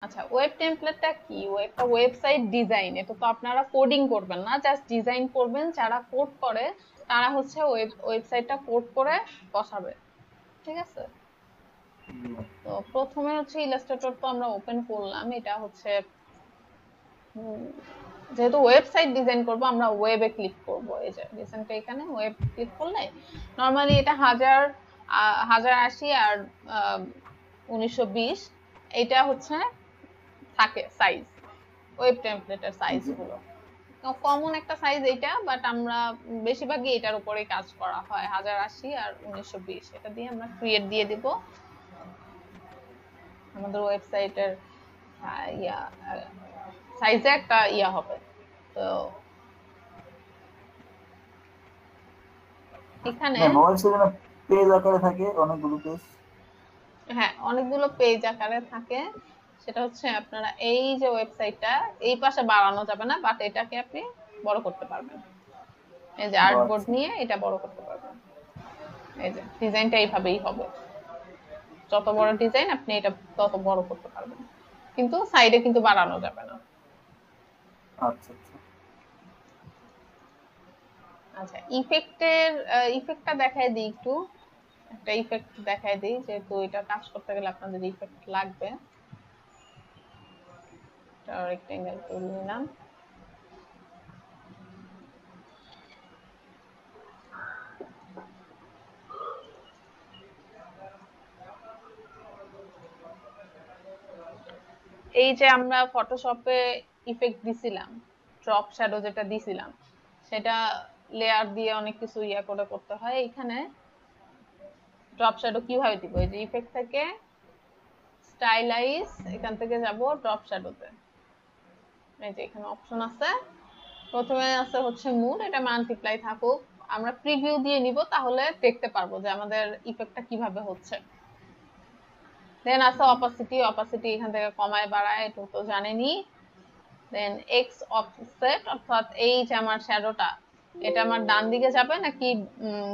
আচ্ছা, ওয়েব টেমপ্লেটটা কি? একটা ওয়েবসাইট ডিজাইন। এটা তো আপনারা কোডিং করবেন না, জাস্ট ডিজাইন করবেন। যারা কোড করে তারা হচ্ছে ওয়েবসাইটটা কোড করে বসাবে। ঠিক আছে? তো প্রথমে হচ্ছে ইলাস্ট্রেটর তো আমরা ওপেন করলাম। এটা হচ্ছে যেহেতু ওয়েবসাইট ডিজাইন করব, আমরা ওয়েবে ক্লিক করব। এই যে রিসেন্টলি এখানে ওয়েব ক্লিক করলে নরমালি এটা 1080 আর 1920 এটা হচ্ছে থাকে সাইজ, ওয়েব টেমপ্লেটের সাইজ গুলো। কমন একটা সাইজ এইটা, বাট আমরা বেশিরভাগই এটার উপরে কাজ করা হয়। 1080 আর 1920 এটা দিয়ে আমরা ক্রিয়েট দিয়ে দিব। আমাদের ওয়েবসাইটের ইয়া সাইজে একটা ইয়া হবে। তো এখানে মোবাইল সেখানে পেজ আকারে থাকে অনেকগুলো পেজ। হ্যাঁ, অনেকগুলো পেজ আকারে থাকে। সেটা হচ্ছে আপনারা এই যে ওয়েবসাইটটা এই পাশে বাড়ানো যাবে না, বাট এটাকে আপনি বড় করতে পারবেন। এই যে আর্টবোর্ড আচ্ছা নিয়ে এটা বড় করতে পারবেন। এই যে ডিজাইনটা এইভাবেই হবে। যত বড় ডিজাইন আপনি এটা তত বড় করতে পারবেন, কিন্তু সাইডে কিন্তু বাড়ানো যাবে না। আচ্ছা আচ্ছা। আচ্ছা, ইফেক্টটা দেখায় দিই একটু। একটা ইফেক্ট দেখায় দিই, যেহেতু এটা কাজ করতে গেলে আপনাদের ইফেক্ট লাগবে। রেক্টেঙ্গেল টুল নিলাম। এই যে আমরা ফটোশপে ইফেক্ট দিছিলাম, ড্রপ শ্যাডো যেটা দিছিলাম, সেটা লেয়ার দিয়ে অনেক কিছু ইয়া করে করতে হয়। এখানে ড্রপ শ্যাডো কিভাবে দিব? এই যে ইফেক্ট থেকে স্টাইলাইজ, এখান থেকে যাব ড্রপ শ্যাডোতে। এই যে এখানে অপশন আছে, প্রথমে আছে হচ্ছে মুড, এটা মাল্টিপ্লাই থাকুক। আমরা প্রিভিউ দিয়ে নিব, তাহলে দেখতে পারবো যে আমাদের ইফেক্টটা কিভাবে হচ্ছে। দেন আছে অপাসিটি এখান থেকে কমায় বাড়ায়, এটা তো জানেনই। দেন এক্স অফসেট, অর্থাৎ এই যে আমার শ্যাডোটা, এটা আমার ডান দিকে যাবে নাকি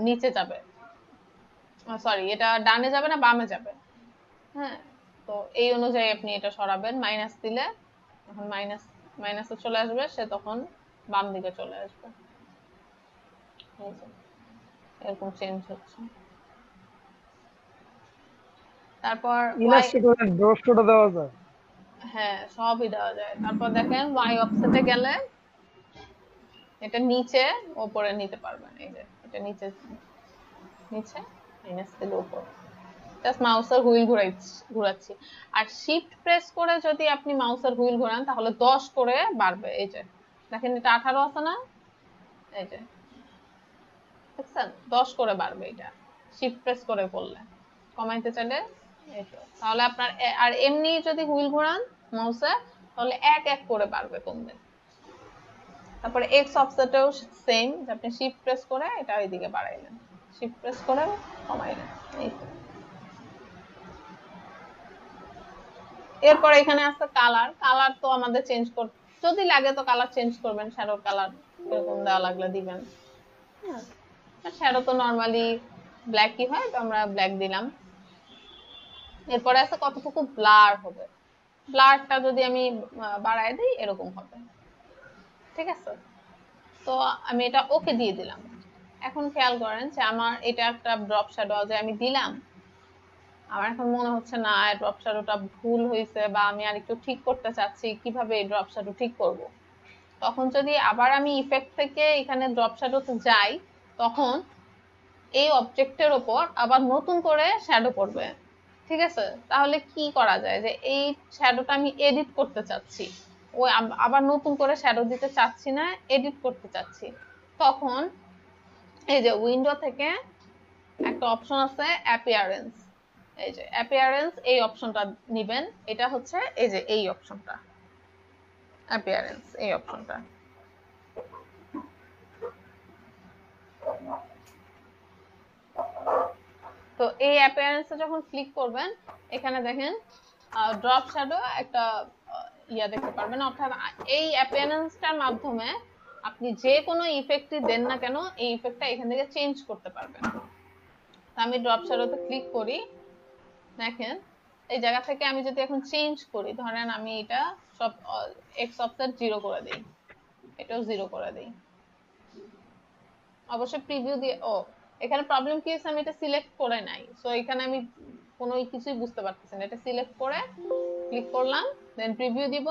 নিচে যাবে, সরি এটা ডানে যাবে না বামে যাবে। হ্যাঁ, তো এই অনুযায়ী আপনি এটা সরাবেন। মাইনাস দিলে যখন মাইনাসে চলে আসবে, সে তখন বাম দিকে চলে আসবে। এই যে এরকম চেঞ্জ হচ্ছে। তারপর ওয়াই, ইলাস্ট্রেটরের ব্রাশটা দেওয়া যায়। হ্যাঁ সবই দেওয়া যায়। তারপর দেখেন ওয়াই অফসেটে গেলে এটা নিচে ওপরে নিতে পারবেন। এই যে এটা নিচে নিচে, মাইনাস দিলে উপর। জাস্ট মাউসের হুইল ঘোরাচ্ছি। আর শিফট প্রেস করে যদি আপনি মাউসের হুইল ঘোরান, তাহলে 10 করে বাড়বে। এই যে দেখেন এটা 18 আছে না, এই যে দেখছেন 10 করে বাড়বে এটা শিফট প্রেস করে করলে। কমাইতে চাইলে এই তো, তাহলে আপনার আর এমনি যদি হুইল ঘোরান মাউসে, তাহলে এক এক করে বাড়বে কমবে। তারপরে এক্স অফসেটেও সেম, যে আপনি শিফট প্রেস করে এটা ওইদিকে বাড়াইলেন, শিফট প্রেস করে কমাইলেন। এই তো। এরপর এখানে আছে কালার তো আমাদের চেঞ্জ করতে, যদি লাগে তো কালার চেঞ্জ করবেন, শ্যাডো কালার এরকম দেওয়া লাগলে দিবেন। হ্যাঁ, শ্যাডো তো নরমালি ব্ল্যাকই হয়, তো আমরা ব্ল্যাক দিলাম। এরপরে আছে কতটুকু ব্লার হবে। ব্লারটা যদি আমি বাড়ায় দিই এরকম হবে। ঠিক আছে, তো আমি এটা ওকে দিয়ে দিলাম। এখন খেয়াল করেন যে আমার এটা একটা ড্রপ শ্যাডো যে আমি দিলাম, আমার এখন মনে হচ্ছে না ড্রপ শ্যাডোটা ভুল হয়েছে, বা আমি আর একটু ঠিক করতে চাচ্ছি, কিভাবে এই ড্রপ শ্যাডো ঠিক করব। তখন যদি আবার আমি ইফেক্ট থেকে এখানে ড্রপ শ্যাডোতে যাই, তখন এই অবজেক্টের উপর আবার নতুন করে শ্যাডো পড়বে। ঠিক আছে, তাহলে কি করা যায়, যে এই শ্যাডোটা আমি এডিট করতে চাচ্ছি, ওই আবার নতুন করে শ্যাডো দিতে চাচ্ছি না, এডিট করতে চাচ্ছি। তখন এই যে উইন্ডো থেকে একটা অপশন আছে অ্যাপিয়ারেন্স, এই যে অ্যাপিয়ারেন্স, এই অপশনটা নিবেন। এটা হচ্ছে এই যে এই অপশনটা, অ্যাপিয়ারেন্স এই অপশনটা। তো এই অ্যাপিয়ারেন্সে যখন ক্লিক করবেন, এখানে দেখেন ড্রপ শ্যাডো একটা ইয়া দেখতে পারবেন। অর্থাৎ এই অ্যাপিয়ারেন্সটার মাধ্যমে আপনি যে কোনো ইফেক্টই দেন না কেন, এই ইফেক্টটা এখান থেকে চেঞ্জ করতে পারবেন। তো আমি ড্রপ শ্যাডোতে ক্লিক করি, দেখেন এই জায়গা থেকে আমি যদি এখন চেঞ্জ করি, ধরেন আমি এটা সব এক্স অফসেট 0 করে দেই, এটাও 0 করে দেই, অবশ্যই প্রিভিউ দিয়ে। ও, এখানে প্রবলেম কি হয়েছে, আমি এটা সিলেক্ট করে নাই, সো এখানে আমি কোনো কিছুই বুঝতে পারতেছি না। এটা সিলেক্ট করে ক্লিক করলাম, দেন প্রিভিউ দিব,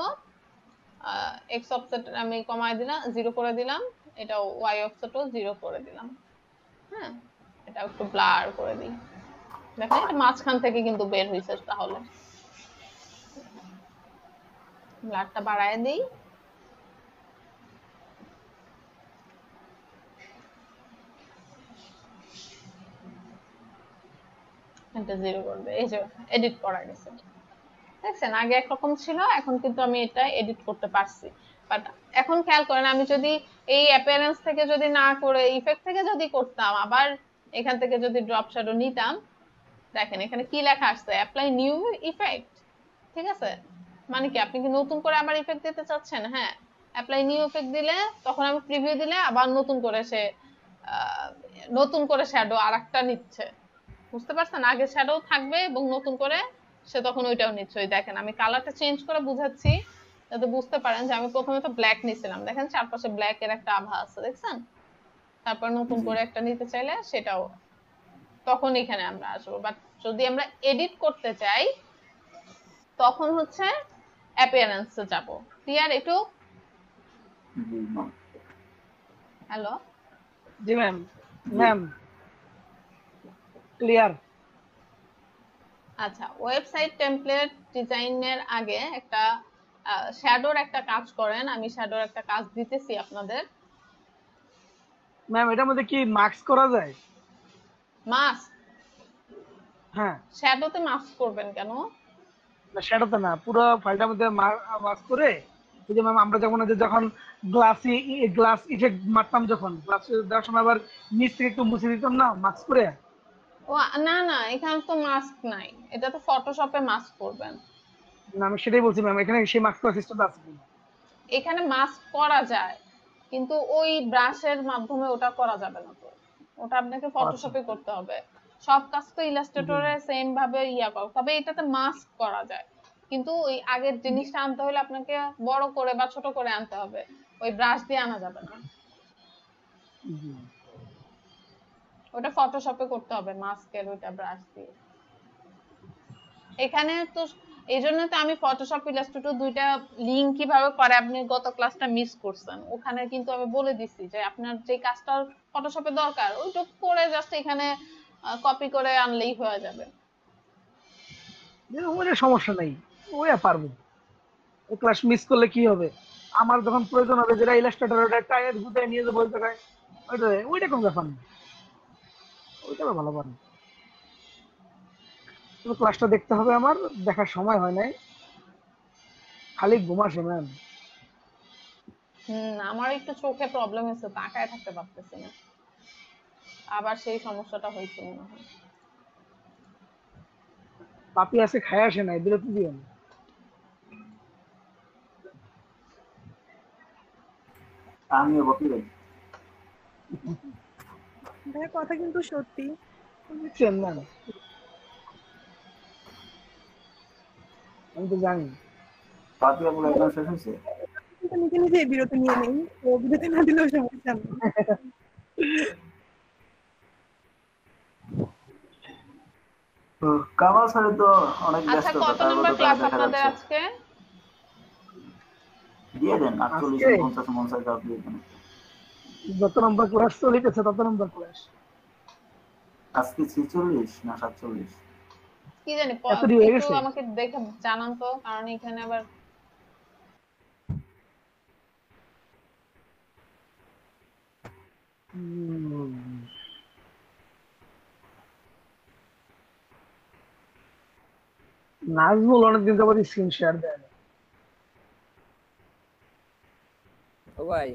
এক্স অফসেট আমি কমায় দিলাম, 0 করে দিলাম, এটা ওয়াই অফসেটও 0 করে দিলাম। হ্যাঁ, এটা একটু ব্লার করে দিই, দেখেন এটা মাঝখান থেকে কিন্তু বের হয়েছে। তাহলে ব্লারটা বাড়ায় দিই, এটা 0 করবে। এই যে এডিট করা গেছে, দেখছেন আগে একরকম ছিল, এখন কিন্তু আমি এটা এডিট করতে পারছি। বাট এখন খেয়াল করেন, আমি যদি এই অ্যাপিয়ারেন্স থেকে যদি না করে ইফেক্ট থেকে যদি করতাম, আবার এখান থেকে যদি ড্রপ শ্যাডো নিতাম, দেখেন এখানে কি লেখা আসছে, অ্যাপ্লাই নিউ ইফেক্ট। ঠিক আছে, মানে কি আপনি কি নতুন করে আবার ইফেক্ট দিতে চাচ্ছেন? হ্যাঁ, অ্যাপ্লাই নিউ ইফেক্ট দিলে তখন আমি প্রিভিউ দিলে আবার নতুন করে সে নতুন করে শ্যাডো আরেকটা নিচ্ছে। বুঝতে পারছেন, আগে শ্যাডো থাকবে এবং নতুন করে সে তখন ওইটাও নিচ্ছে। ওই দেখেন আমি কালারটা চেঞ্জ করে বুঝাচ্ছি যাতে বুঝতে পারেন যে আমি প্রথমে তো ব্ল্যাক নিছিলাম, দেখেন চারপাশে ব্ল্যাক এর একটা আভা আছে, দেখছেন? তারপর নতুন জি। করে একটা নিতে চাইলে সেটাও তখন এখানে আমরা আসবো। বাট যদি আমরা এডিট করতে চাই তখন হচ্ছে অ্যাপিয়ারেন্সে যাব। ক্লিয়ার? একটু জি ম্যাম। হ্যালো, জি ম্যাম। জি। Ma'am clear. আচ্ছা, ওয়েবসাইট টেমপ্লেট ডিজাইনের আগে একটা শ্যাডোর একটা কাজ করেন, আমি শ্যাডোর একটা কাজ দিতেছি আপনাদের। ম্যাম এটার মধ্যে কি মার্কস করা যায়? মাস্ক? হ্যাঁ, শ্যাডোতে মাস্ক করবেন কেন? না সেটা তো না, পুরো ফাইলটার মধ্যে মার্কস করে ওই যে ম্যাম আমরা যখন যখন গ্লাস ইফেক্ট মারতাম, যখন গ্লাস দেওয়ার সময় আবার নিচ থেকে একটু মুছে দিতাম না মার্কস করে। ও না না, এখানে তো মাস্ক নাই, এটা তো ফটোশপে মাস্ক করবেন। না আমি সেটাই বলছি ম্যাম, এখানে সেই মার্কস করার সিস্টেম আছে কিনা? এখানে মাস্ক করা যায়, কিন্তু ওই ব্রাশের মাধ্যমে ওটা করা যাবে না। তো ওটা আপনাকে ও আচ্ছা। ফটোশপে করতে হবে। সব কাজ তো জি। ইলাস্ট্রেটরে সেম ভাবে করা, তবে এটাতে মাস্ক করা যায়। কিন্তু ওই আগের জিনিসটা আনতে হলে আপনাকে বড় করে বা ছোট করে আনতে হবে, ওই ব্রাশ দিয়ে আনা যাবে না। জি। ওটা ফটোশপে করতে হবে, মাস্কের ওইটা ব্রাশ দিয়ে। এখানে তো এই জন্য তো আমি ফটোশপ ইলাস্ট্রেটর দুইটা লিংক কিভাবে করে, আপনি গত ক্লাসটা মিস করছেন, ওখানে কিন্তু আমি বলে দিছি যে আপনার যে কাজটা ফটোশপে দরকার ওইটুকু করে জাস্ট এখানে কপি করে আনলেই হয়ে যাবে। ওটা সমস্যা নাই, ওই পারবো। ওই ক্লাস মিস করলে কি হবে? আমার যখন প্রয়োজন হবে যেটা ইলাস্ট্রেটর ওটা টায়ার গুটায় নিয়ে যাবো ওই জায়গায়, ওইটা কোনো ব্যাপার না, ওইটা আমি ভালো পারি। তবে ক্লাসটা দেখতে হবে, আমার দেখার সময় হয় নাই, খালি ঘুম আসে ম্যাম। আমার একটু চোখে প্রবলেম হয়েছে, তাকায় থাকতে পারতেছি না, আবার সেই সমস্যাটা হয়েছে মনে হয়। পাপি আছে খায় আসে নাই, বিরতি দিও না। আমিও কপি রাখি। ভাইয়া কথা কিন্তু সত্যি। বুঝছেন ম্যাম, আমি তো জানি। পাতি আপনার একদম শেষ হয়েছে। কিন্তু নিজে নিজে বিরতি নিয়ে নেই, তো বিরতি না দিলেও সমস্যা নেই। তো কামাল স্যার তো অনেক আচ্ছা, ব্যস্ত, কত তার নম্বর মধ্যে ক্লাস দেখা আপনাদের যাচ্ছে। আজকে? দিয়ে দেন 48 আজকে 50 50 কাপ দিয়ে দেন। যত নম্বর ক্লাস চলিতেছে তত নম্বর ক্লাস। আজকে 46 না 47? কি জানি, এত দেরি হয়ে একটু গেছে। আমাকে দেখে জানান তো, কারণ এখানে আবার নাজমুল অনেকদিন যাবত স্ক্রিন শেয়ার দেয় না। ও ভাই,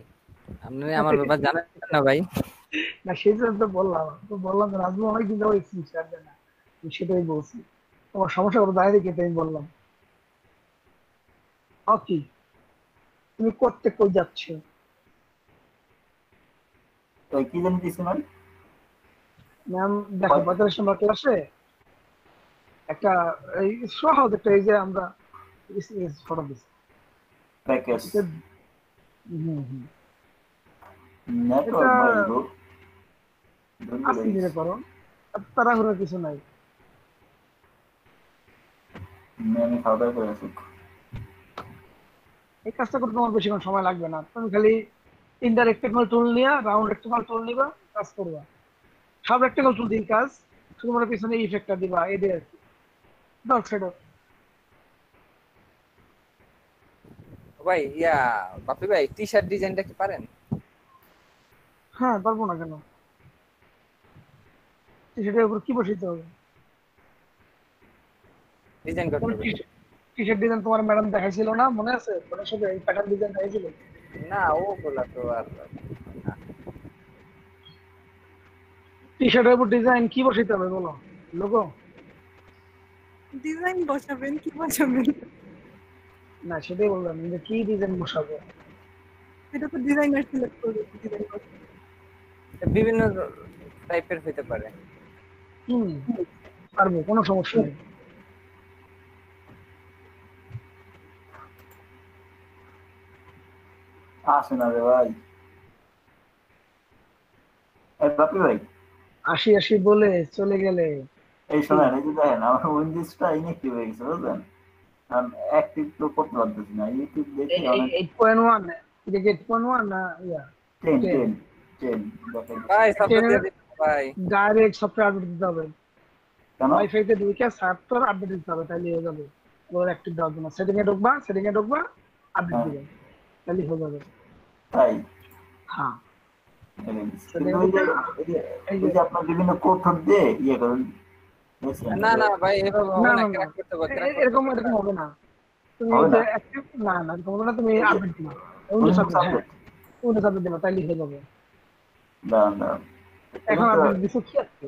আপনি আমার ব্যাপার জানেন না ভাই? না সেই জন্য তো বললাম যে নাজমুল অনেকদিন যাবত স্ক্রিন শেয়ার দেয় না, আমি সেটাই বলছি। তোমার সমস্যা করে দাঁড়িয়ে দেখে আমি বললাম কি তুমি করতে কই যাচ্ছ? তো কি জানি দিছিলেন? ম্যাম দেখো 45 নম্বর ক্লাসে একটা এই সহজ একটা এই যে আমরা ফটো দিচ্ছি প্যাকেজ হুম। এটা নেটওয়ার্ক ভাই গো আস্তে ধীরে করো, এত তাড়াহুড়োর কিছু নাই। আমি খাওয়া দাওয়া করে আসুক। এই কাজটা করতে তোমার বেশিক্ষণ সময় লাগবে না, তুমি খালি তিনটা রেক্টেঙ্গল টুল নিয়ে রাউন্ড রেক্টেঙ্গল টুল নিবা, কাজ করবা। সব রেক্টেঙ্গল টুল দিন কাজ, শুধুমাত্র পিছনে ইফেক্টটা দিবা এই দিয়ে আর কি। Dark shadow. ভাই ইয়া বাপি ভাই টি শার্ট ডিজাইনটা কি পারেন? হ্যাঁ পারবো না কেন, সেটার উপর কি বসাইতে হবে? ডিজাইন করতে হবে। টি শার্ট ডিজাইন তোমার ম্যাডাম দেখাইছিল না, মনে আছে? ওটার সাথে এই প্যাটার্ন ডিজাইন দেখাইছিল। না ওগুলা তো আর না। টি শার্টের উপর ডিজাইন কি বসাইতে হবে বলো? লোগো? ডিজাইন বসাবেন কি বসাবেন? না সেটাই বললাম যে কি ডিজাইন বসাবো। এটা তো ডিজাইনার সিলেক্ট করবে ডিজাইন বসাবেন। বিভিন্ন টাইপের হতে পারে। পারবো, কোনো সমস্যা নেই। আসে না রে ভাই। এই বাপি ভাই আসি আসি বলে চলে গেলে। এই সময় এই যে দেখেন আমার উইন্ডোজটা ইনএক্টিভ হয়ে গেছে বুঝলেন, আমি অ্যাক্টিভ তো করতে পারতেছি না, ইউটিউব দেখি অনেক 8.1 এটা কি 8.1 না ইয়া 10 10 10 দেখেন। ভাই সফটওয়্যার দিয়ে দিন ভাই। ডাইরেক্ট সফটওয়্যার আপডেট দিতে হবে, কেন? ওয়াইফাই তে ঢুকে সফটওয়্যার আপডেট দিতে হবে, তাহলে হয়ে যাবে। ওর অ্যাক্টিভ দেওয়ার জন্য সেটিং এ ঢুকবা, আপডেট হ্যাঁ, দিবে, তাহলে হয়ে যাবে। তাই হ্যাঁ কিন্তু ওই যে আপনার বিভিন্ন কোড দিয়ে ইয়ে করেন বুঝছেন? না না ভাই এভাবে হবে না না, না না ক্র্যাক করতে হবে, ক্র্যাক করতে এরকম হবে। এরকম হবে না। তুমি হবে যে না? অ্যাক্টিভ না না এরকম হবে না, তুমি ওই যে আপডেট দিবা, উইন্ডোজ Windows আপডেট। হ্যাঁ update, উইন্ডোজ আপডেট দিবা, তাহলে হয়ে যাবে। দাঁড়ান দাঁড়ান এখন এটা তো আপডেট দিছো কি আছে?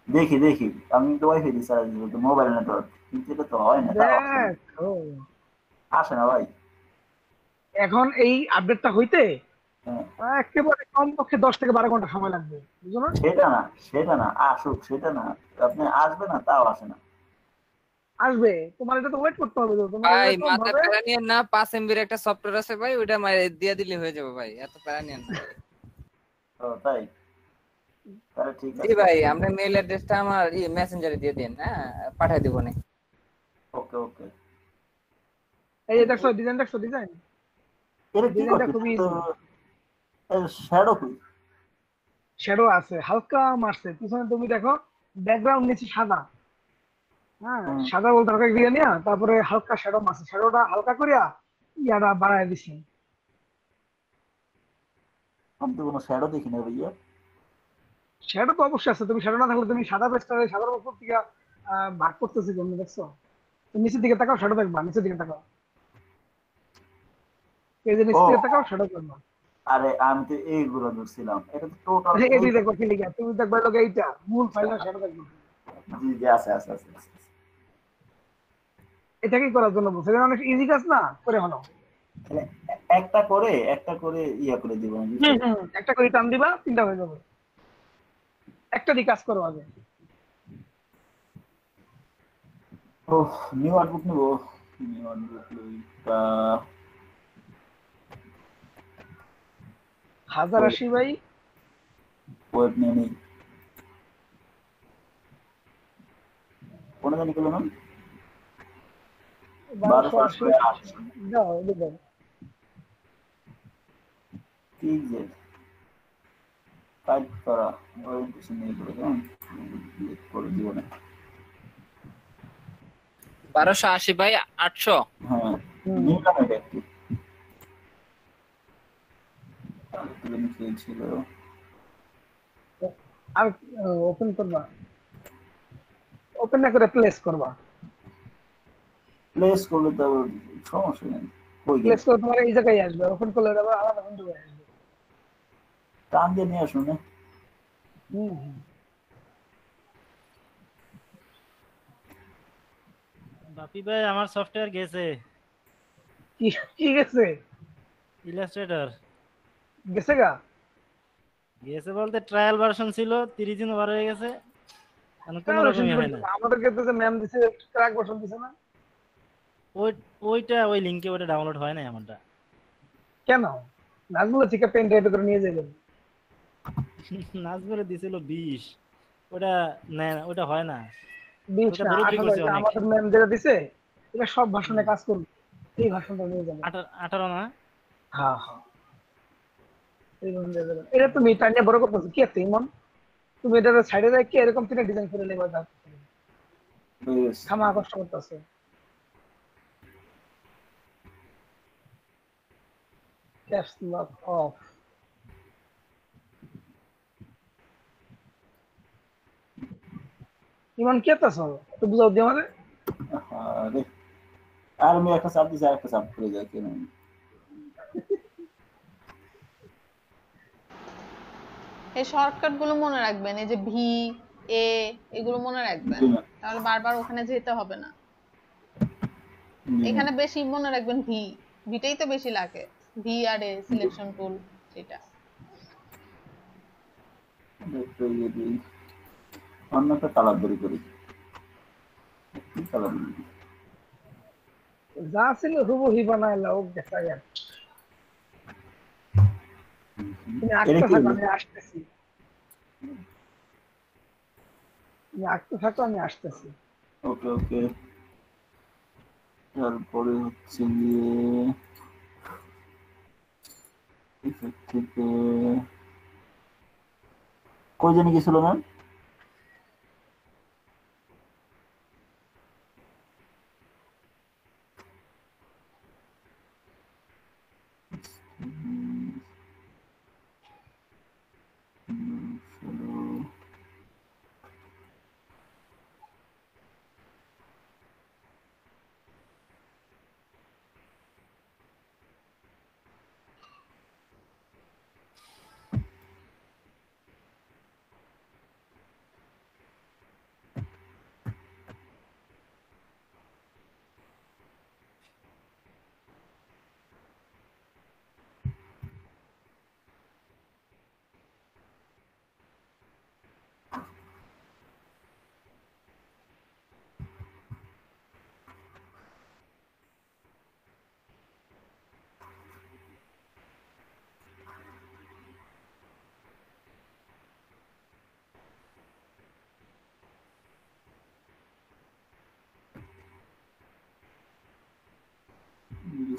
দেখি দেখি, আমি তো ওয়াইফাই দিয়ে চার্জ দিব তো মোবাইল নেটওয়ার্ক, কিন্তু এটা তো হয় না, তাও দেখো আসে না ভাই। এখন এই আপডেটটা হইতে হ্যাঁ, একেবারে কমপক্ষে 10 থেকে 12 ঘন্টা সময় লাগবে, বুঝছো না? সেটা না আসুক, সেটা না, আপনি আসবে না তাও আসে না। আসবে, তোমার এটা তো ওয়েট করতে হবে তো, তোমার ভাই এরকম মাথা ভাবে প্যারা নিয়ে না, 5 এমবির একটা সফটওয়্যার আছে ভাই, ওইটা দিয়ে দিলে হয়ে যাবে ভাই, এত প্যারা নিয়ে না। ও তাই, তাহলে ঠিক জি আছে। ভাই আপনার মেইল অ্যাড্রেসটা আমার মেসেঞ্জারে দিয়ে দিন, হ্যাঁ পাঠিয়ে দিব নি। ওকে ওকে। এই যে দেখছো ডিজাইন, দেখছো ডিজাইন, এটা কি ডিজাইনটা করতে খুবই তো ইজি। শ্যাডো কি? শ্যাডো আছে হালকা মারছে পিছনে, তুমি দেখো ব্যাকগ্রাউন্ড নিচে সাদা। হ্যাঁ হুম, সাদা বলতে হালকা দিয়ে নিয়া তারপরে হালকা শ্যাডো মারছে, শ্যাডোটা হালকা করিয়া ইয়াটা বাড়ায় দিছি। আমি তো কোনো শ্যাডো দেখি না ভাইয়া। শ্যাডো তো অবশ্যই আছে, তুমি শ্যাডো না থাকলে তুমি সাদা পেজটা সাদার উপর থেকে ভাগ করতেছি কেমন দেখছো? তুমি নিচের দিকে তাকাও, শ্যাডো দেখবা, নিচের দিকে তাকাও, পেজের ও নিচের দিকে তাকাও, শ্যাডো দেখবা। আরে আমি তো এইগুলো ধরছিলাম, এটা তো টোটাল। এটি দেখো কি লিখা, তুমি দেখবা লোক এইটা মূল ফাইলটা শ্যাডো দেখবা। জি জি আছে আছে আছে আছে। এটাকেই করার জন্য বলছে, এটা অনেক ইজি কাজ না, করে হলো। তাহলে একটা করে ইয়া করে দিব আমি। একটা করে টান দিবা, তিনটা হয়ে যাবে। একটা দিয়ে কাজ করো আগে। ও নিউ আর্টবুক নিব, নিউ আর্টবুক লইটা 1080 বাই ওয়েব নিয়ে নেই, কোন জানি গেল না 1280 1280 দাও, এটা দাও। ঠিক যে টাইপ করা ওরিয়েন্টেশন নিয়ে করে দাও, করে দিব না। 1280 বাই 800। হ্যাঁ নিলাম এটা একটু, তুলে নিতে ছিল। আর ওপেন করবা, ওপেন না করে প্লেস করবা। প্লেস করলে তো সমস্যা নেই, কই গেল প্লেস করে তোমার এই জায়গায় আসবে, ওপেন করলে আবার আলাদা উইন্ডো আসবে। টান দিয়ে নিয়ে আসুন না। হুম বাপি ভাই আমার সফটওয়্যার গেছে, কি কি গেছে? ইলাস্ট্রেটর গেছে গা? গেছে বলতে ট্রায়াল ভার্সন ছিল, 30 দিন ওভার হয়ে গেছে। মানে কোনো তাহলে রকমই হয় শুনতে না। আমাদের ক্ষেত্রে যে ম্যাম দিছে ক্র্যাক বসন দিছে না ওই ওইটা ওই লিংকে ওটা ডাউনলোড হয় না এমনটা। কেন নাজমুল থেকে পেন ড্রাইভ করে নিয়ে যাবেন নাজমুলে দিছিল 20, ওটা নেয় না, ওটা হয় না, বিশ ওটা না দৌড়াদৌড়ি 18 করছে এটা অনেক। আমাদের ম্যাম যেটা দিছে এটা সব ভাষণে হুম, কাজ করবে এই ভাষণটা নিয়ে যাবেন 18 না। হ্যাঁ হ্যাঁ এই ভাষণ দিয়ে যাবেন এটা তুমি এটা নিয়ে বড় কথা কি আছে ইমন তুমি এটা সাইডে রেখে এরকম তিনটা ডিজাইন করে নেবা যা বেশ। খামা কষ্ট করতেছে ক্যাপস লক অফ ইমন কি আছো একটু বুঝাও দিও আমাদের আরে আর আমি একটা চাপ দিছি আর একটা চাপ করে যাই কেন এই শর্টকাট গুলো মনে রাখবেন, এই যে ভি, এ, এগুলো মনে রাখবেন, জি না তাহলে বারবার ওখানে যেতে হবে না। জি না এখানে বেশি মনে রাখবেন ভি, ভিটাই তো বেশি লাগে। ভি আর এ সিলেকশন টুল, সেটা। একটু ইয়ে দিই অন্য একটা কালার ধরে করি কি কালার যা ছিল হুবহু বানায় লাও দেখা যায় তুমি এটা আঁকতে কি থাকো হলো আমি আসতেছি তুমি আঁকতে থাকো আমি আসতেছি ওকে ওকে তারপরে হচ্ছে গিয়ে effect থেকে কই জানি গেছিল ম্যাম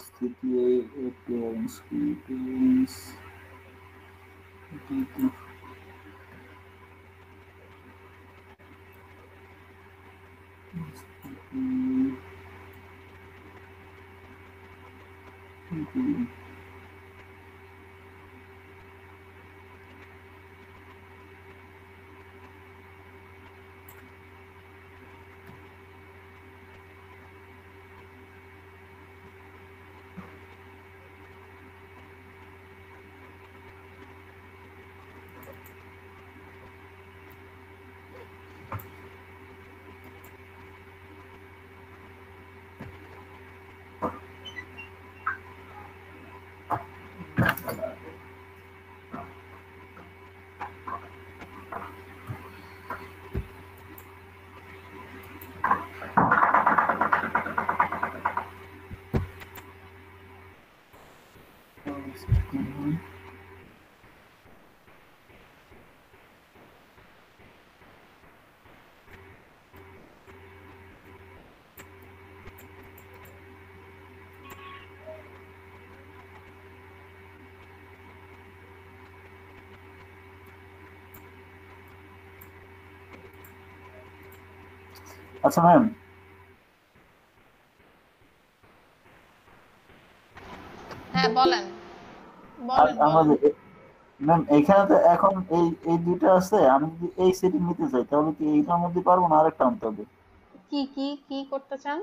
স্থিতি appearance appearance আচ্ছা ম্যাম হ্যাঁ বলেন, আর বলেন আমরা বলেন। ম্যাম এখানে তো এখন এই এই দুইটা আছে আমি যদি এই সেটিং নিতে চাই তাহলে কি এইটার মধ্যে পারবো না আরেকটা আনতে হবে কি কি কি করতে চান?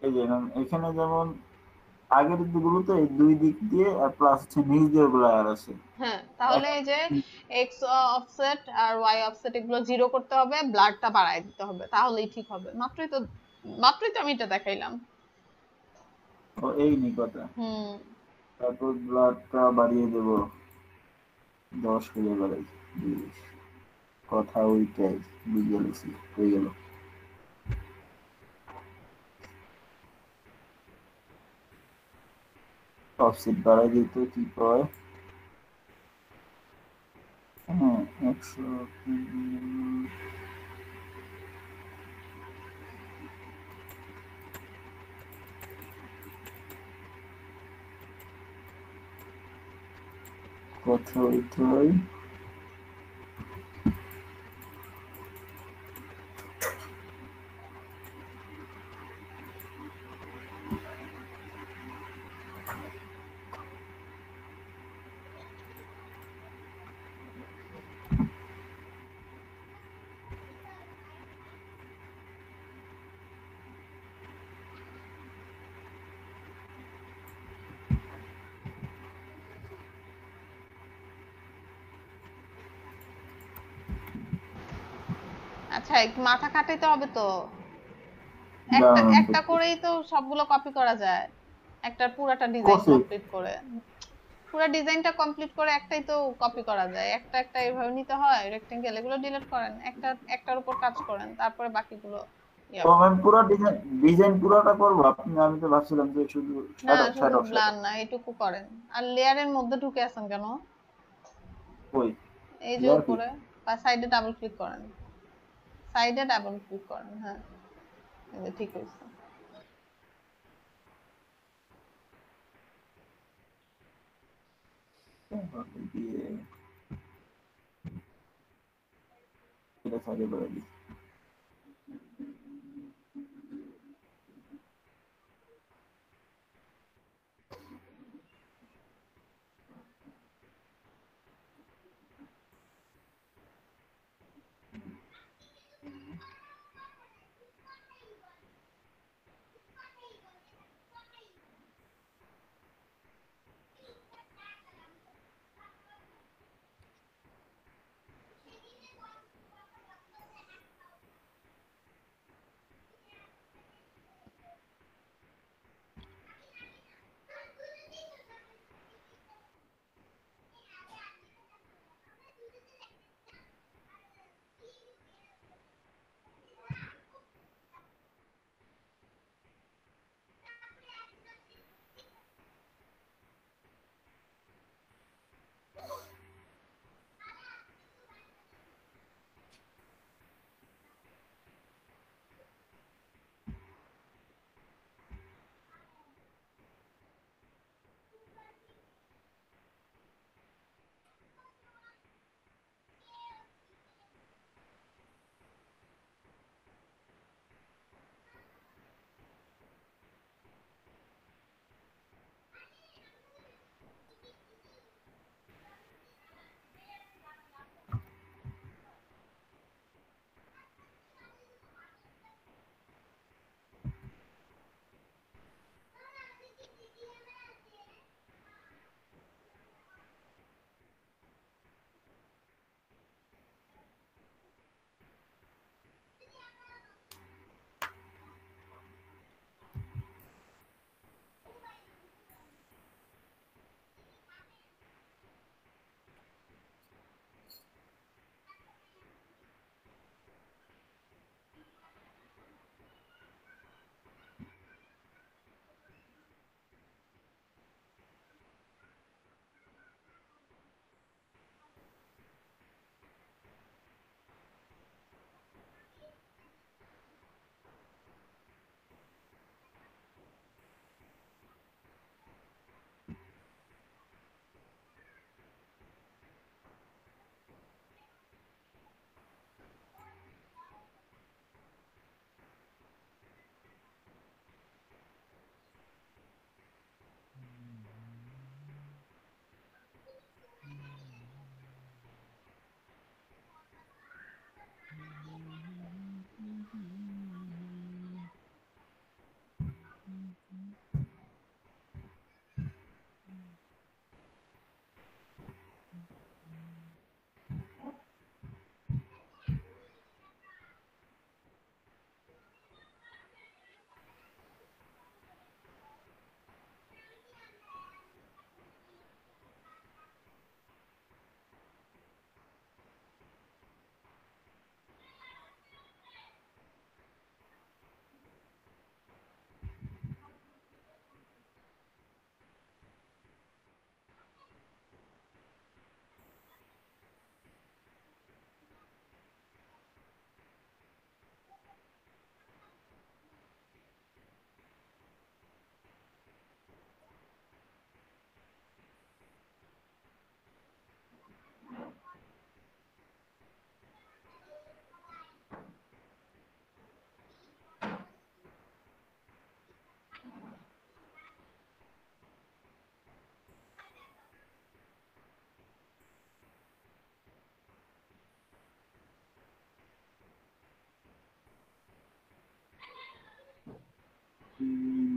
এই যে ম্যাম এখানে যেমন আগের দিকগুলোতে এই দুই দিক দিয়ে আর প্লাস হচ্ছে নিচ দিয়ে গুলো আর আছে হ্যাঁ, তাহলে এখন এই যে এক্স অফসেট আর ওয়াই অফসেট এগুলো জিরো করতে হবে, ব্লাডটা বাড়ায় দিতে হবে, তাহলেই ঠিক হবে। মাত্রই তো আমি এটা দেখাইলাম। এই নি কথা হুম। তারপর ব্লাডটা বাড়িয়ে দেবো 10 হয়ে গেলে 20 কথা ওইটাই বুঝে গেছি, হয়ে গেল। অফসেট বাড়াই দিত কি কয়, হ্যাঁ 100 কথা ওইটাই। আচ্ছা একটু মাথা খাটাইতে হবে তো, একটা ডাউনলোড একটা করতে করেই তো সবগুলো কপি করা যায়, একটা পুরাটা ডিজাইন করছি। কমপ্লিট করে, পুরো ডিজাইনটা কমপ্লিট করে একটাই তো কপি করা যায়, একটা একটা এইভাবে নিতে হয় রেক্টেঙ্গেল, এগুলো ডিলিট করেন, একটা একটার উপর কাজ করেন, তারপরে বাকিগুলো ইয়া তো করেন। আমি পুরো ডিজাইন পুরোটা করবো, আপনি, আমি তো ভাবছিলাম যে শুধু না শ্যাডো শুধু শ্যাডো শ্যাডো। ব্লার না, এইটুকু করেন। আর লেয়ারের মধ্যে ঢুকে আছেন কেন? ওই এই যে লেয়ার কি উপরে বা সাইডে ডাবল ক্লিক করেন, সাইডে ডাবল ক্লিক করেন, হ্যাঁ এই যে ঠিক হয়েছে। দিয়ে এটা সাইডে করে দিই।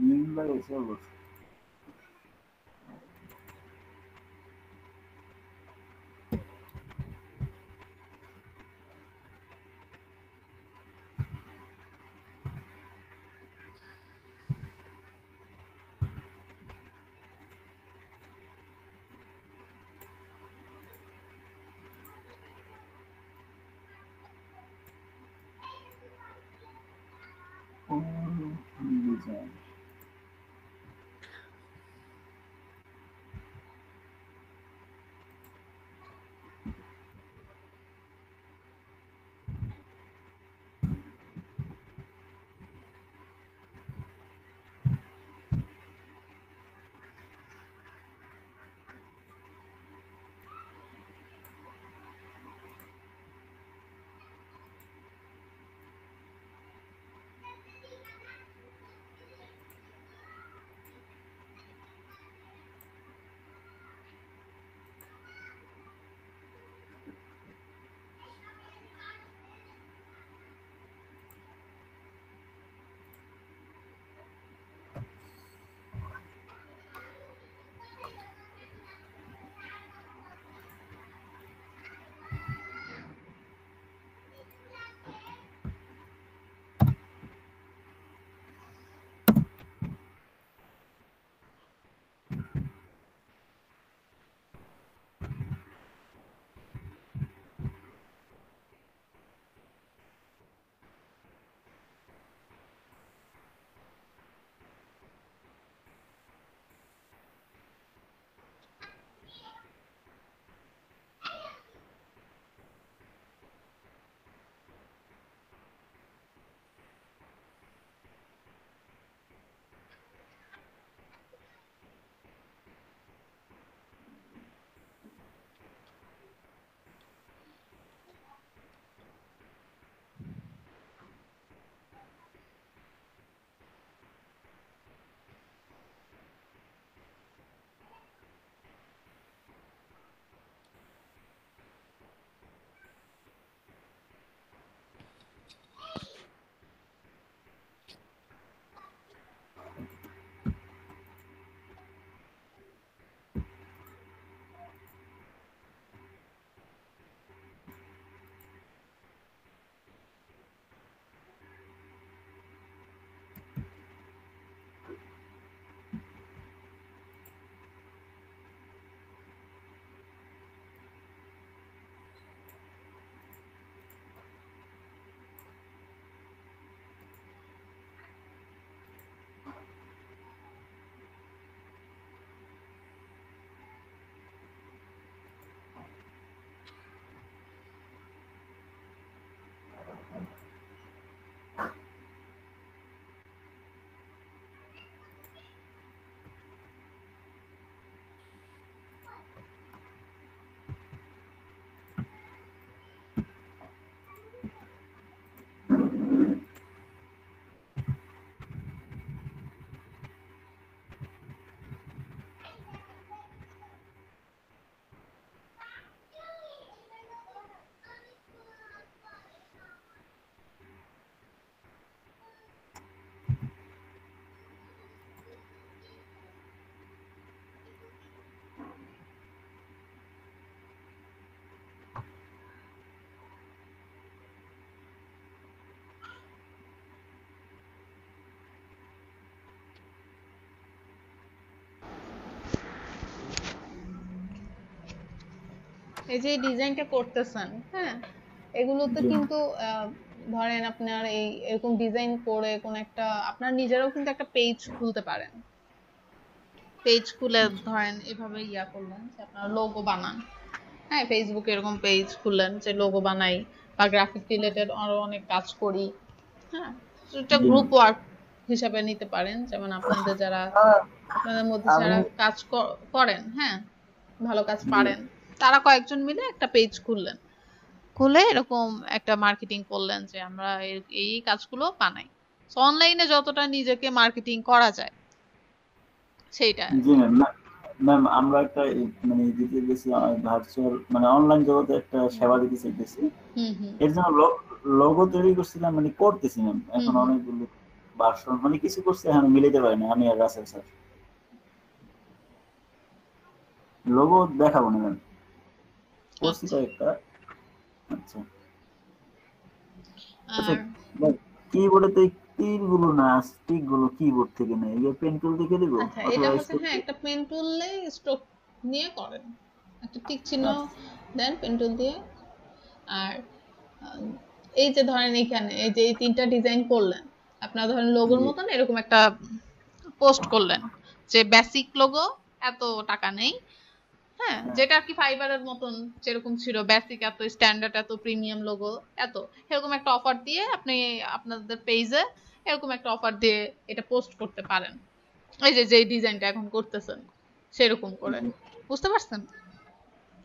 নিম লাগাইছে অবশ্য। ডিজাইন এই যে ডিজাইনটা করতেছেন, হ্যাঁ, এগুলোতে জি। কিন্তু ধরেন আপনার এই এরকম ডিজাইন করে কোন একটা আপনার নিজেরাও কিন্তু একটা পেজ খুলতে পারেন। পেজ খুলে ধরেন এভাবে ইয়া করলেন যে আপনার লোগো বানান, হ্যাঁ, ফেসবুকে এরকম পেজ খুললেন যে লোগো বানাই বা গ্রাফিক রিলেটেড আরো অনেক কাজ করি, হ্যাঁ, তো এটা জি। গ্রুপ ওয়ার্ক হিসাবে নিতে পারেন। যেমন আপনাদের যারা আহ, আপনাদের মধ্যে আমি যারা কাজ করেন, হ্যাঁ, ভালো কাজ জি পারেন, তারা কয়েকজন মিলে একটা পেজ খুললেন, খুলে এরকম একটা মার্কেটিং করলেন যে আমরা এই কাজগুলো বানাই। অনলাইনে যতটা নিজেকে মার্কেটিং করা যায় সেইটা আর জি কি। ম্যাম। ম্যাম আমরা একটা মানে দিতে গেছি ভার্চুয়াল মানে অনলাইন জগতে একটা সেবা দিতে চাইতেছি। হুম হুম এর জন্য লোগো তৈরি করছিলাম, মানে করতেছি ম্যাম হুম এখন হুম অনেকগুলো। ভার্সন মানে কিছু করছে এখন মিলাইতে পারে না আমি আর রাসেল স্যার। লোগো দেখাবো না ম্যাম, করছি আচ্ছা। কয়েকটা। আচ্ছা আচ্ছা আর ভাই, কিবোর্ডে তো এই তীরগুলো না, স্টিকগুলো কিবোর্ড থেকে নেই, এই পেন টুল দেখে দিব আচ্ছা, এটা অথবা হচ্ছে স্ট্রোক। হ্যাঁ একটা পেন টুলে স্ট্রোক নিয়ে করেন, একটা টিক চিহ্ন আচ্ছা দেন পেন টুল দিয়ে। আর আহ, এই যে ধরেন এখানে এই যে এই তিনটা ডিজাইন করলেন, আপনারা ধরেন লোগোর জি মতন এরকম একটা পোস্ট করলেন যে বেসিক লোগো এত টাকা নেই, হ্যাঁ, হ্যাঁ যেটা আর কি ফাইবারের মতন যেরকম ছিল বেসিক এত, স্ট্যান্ডার্ড এত, প্রিমিয়াম লোগো এত, এরকম একটা অফার দিয়ে আপনি আপনাদের পেজে এরকম একটা অফার দিয়ে এটা পোস্ট করতে পারেন। এই যে যেই ডিজাইনটা এখন করতেছেন সেরকম করে, জি বুঝতে পারছেন?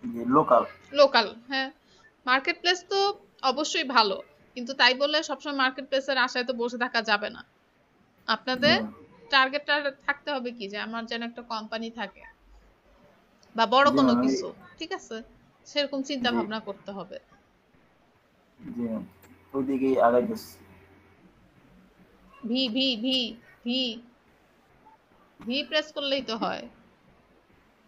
জি লোকাল। লোকাল, হ্যাঁ। মার্কেট প্লেস তো অবশ্যই ভালো, কিন্তু তাই বলে সবসময় মার্কেট প্লেসের আশায় তো বসে থাকা যাবে না। আপনাদের টার্গেটটা থাকতে হবে কি যে আমার যেন একটা কোম্পানি থাকে বা বড় জি কোনো ম্যাম কিছু, ঠিক আছে, সেরকম চিন্তা জি ভাবনা করতে হবে। জি ম্যাম ওইদিকেই আগাইতেছি। V V V V V press করলেই তো হয়।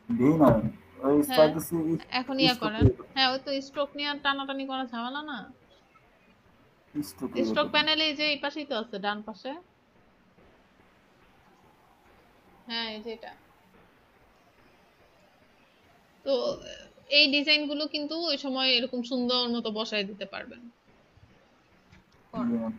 ভি না ম্যাম, ওই হ্যাঁ, চাইতেছি এখন ইয়া স্ট্রোক করেন। হ্যাঁ, ওই তো স্ট্রোক নিয়ে আর টানাটানি করা ঝামেলা না। স্ট্রোক স্ট্রোক প্যানেলে এই যে এই পাশেই তো আছে, ডান পাশে। হ্যাঁ, এই যে এটা। তো এই ডিজাইন গুলো কিন্তু ওই সময় এরকম সুন্দর মতো বসায় দিতে পারবেন। জি ম্যাম।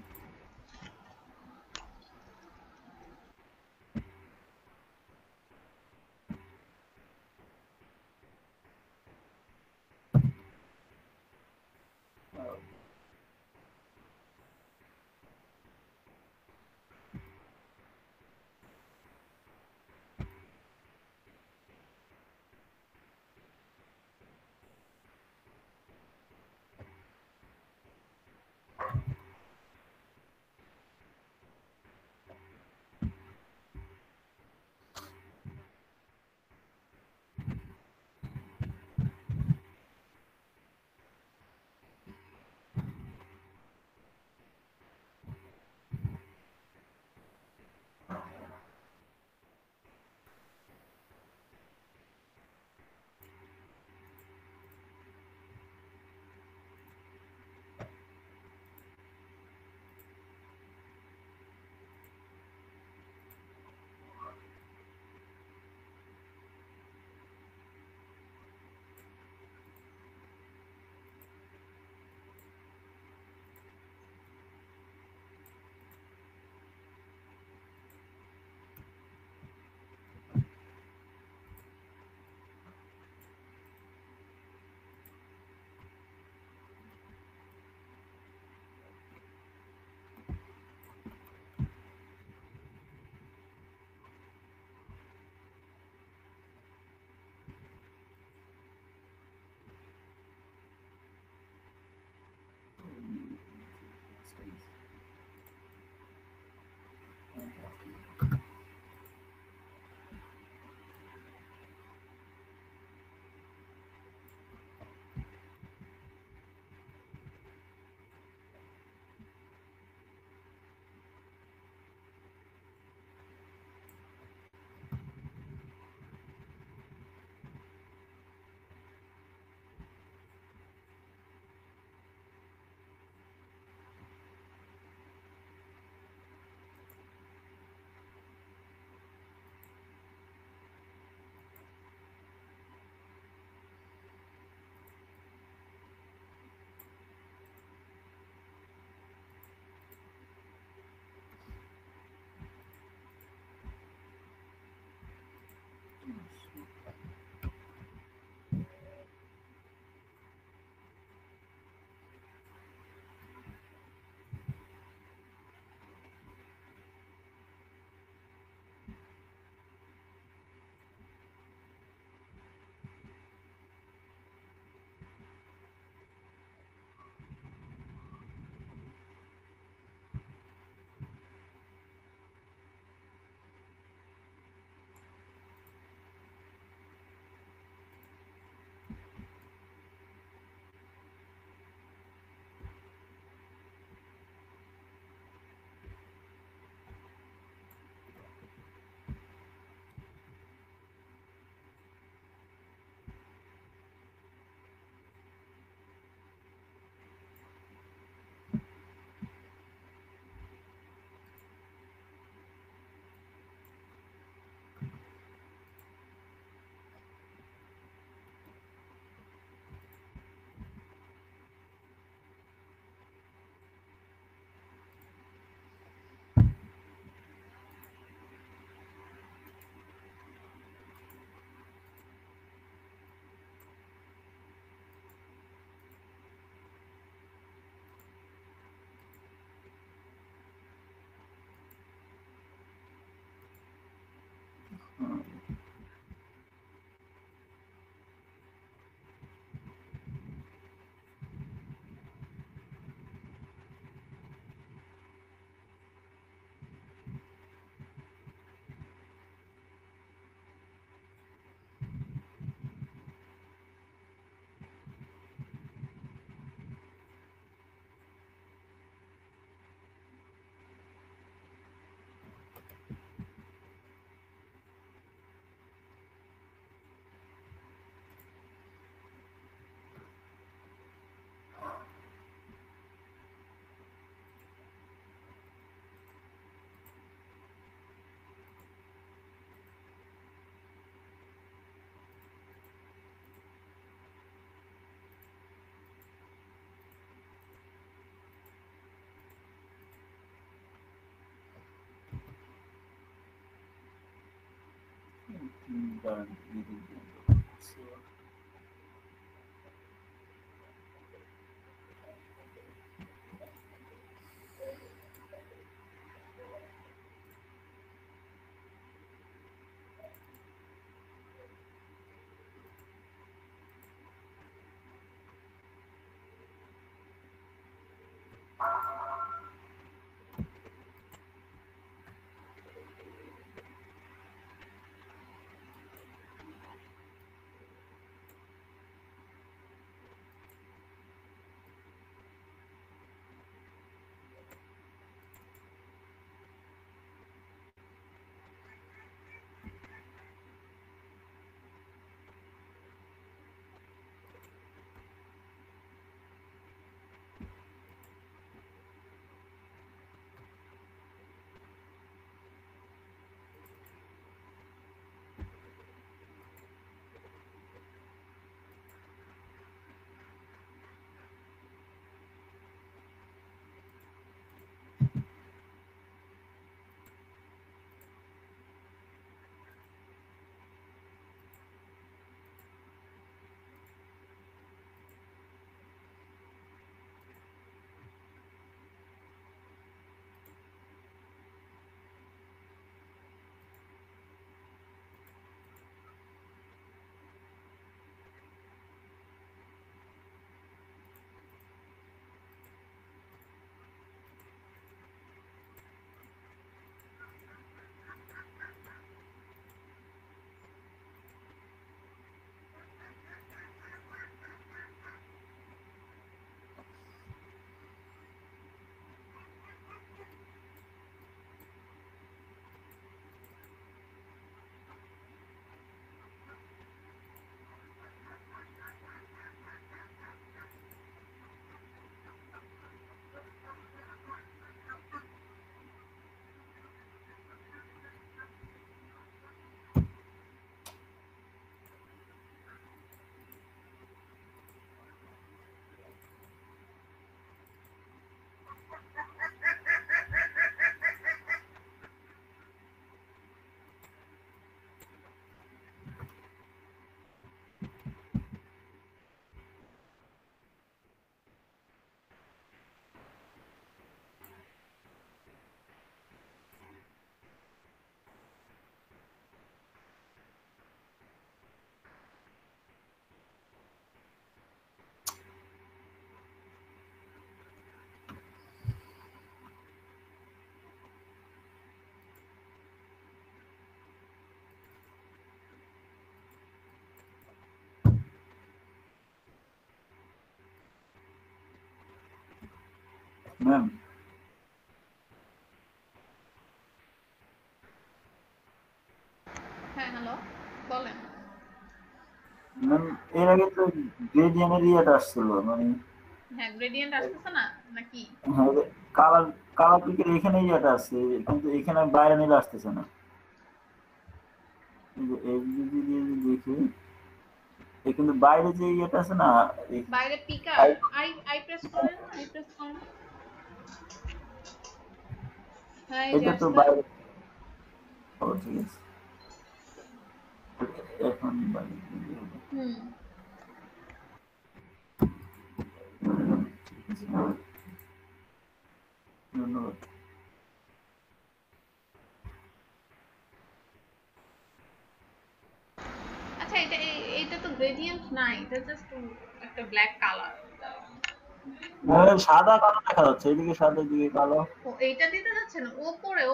কারণ ইউটিউব ম্যাম হ্যাঁ, হ্যালো, বলেন। ম্যাম এর আগে তো গ্রেডিয়েন্টের ইয়েটা আসছিল মানে হ্যাঁ, গ্রেডিয়েন্ট আসতেছে না নাকি? হ্যাঁ কালার কালার পিকের এখানে ইয়েটা আছে কিন্তু এখানে বাইরে নিলে আসতেছে না এই যে এফবিজি দিয়ে যদি দেখি কিন্তু বাইরে যে ইয়েটা আছে না বাইরে পিকার, আই আই প্রেস করেন, আই প্রেস করেন। হ্যাঁ, এই যে এটা তো আসছে। বাইরে ও ঠিক আছে এখন বাইরে হুম। ধন্যবাদ আচ্ছা, এটা তো গ্রেডিয়েন্ট না, এটা জাস্ট একটা ব্ল্যাক কালার। সাদা কালো দেখা যাচ্ছে এদিকে সাদা এদিকে কালো ও, এইটা দিতে যাচ্ছেন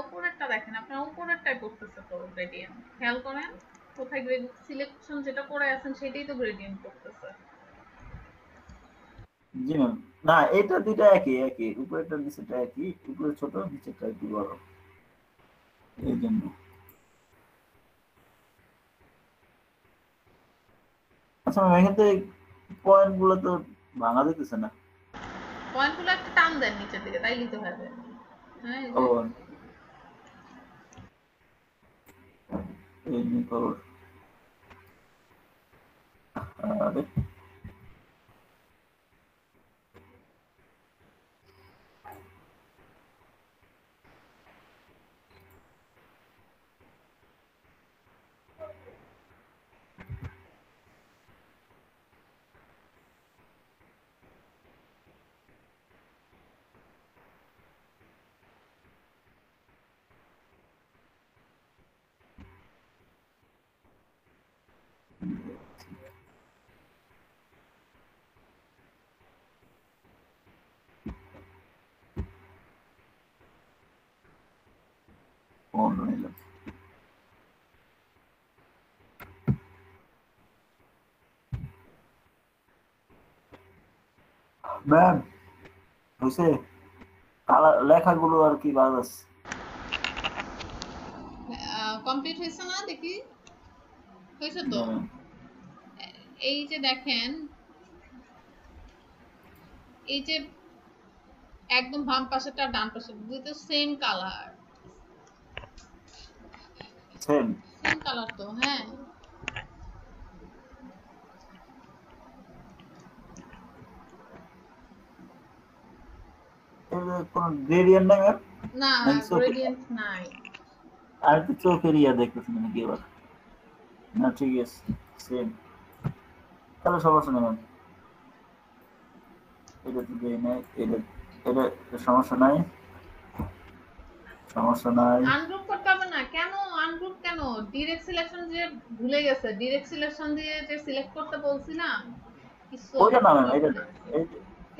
ওপরেরটা দেখেন, আপনার ওপরেরটাই করতেছে তো গ্রেডিয়েন্ট। খেয়াল করেন কোথায় সিলেকশন যেটা করে আছেন সেটাই তো গ্রেডিয়েন্ট করতেছে। জি ম্যাম না এটা দুইটা একই একই উপরেরটা নিচেরটা একই উপরে ছোট নিচেরটা একটু বড় এই জন্য আচ্ছা ম্যাম এখান থেকে পয়েন্ট গুলো তো ভাঙা যেতেছে না পয়েন্টগুলো একটা টান দেন নিচের দিকে, তাইলেই তো হবে। হ্যাঁ, এই ও যে। এই নিয়ে খবর আরে ম্যাম হয়েছে লেখাগুলো আর কি বাদ আছে। কমপ্লিট হয়েছে না দেখি, হয়েছে তো। হুম। এই যে দেখেন, এই যে একদম বাম পাশেরটা ডান পাশের দুটো same colour, same same colour তো। হ্যাঁ, কোন গ্রেডিয়েন্ট নাই ম্যাম? না নাকি চোখে? গ্রেডিয়েন্ট নাই। আমি তো চোখের ইয়া দেখতেছি নাকি এবার। না ঠিক আছে, সেম, তাহলে সমস্যা নেই ম্যাম। এটা তো দেই নাই, এটা এটা সমস্যা নাই, সমস্যা নাই। আনগ্রুপ করতে হবে না কেন? আনগ্রুপ কেন? ডিরেক্ট সিলেকশন যে ভুলে গেছে, ডিরেক্ট সিলেকশন দিয়ে যে সিলেক্ট করতে বলছিলাম কিছু ওইটা না ম্যাম,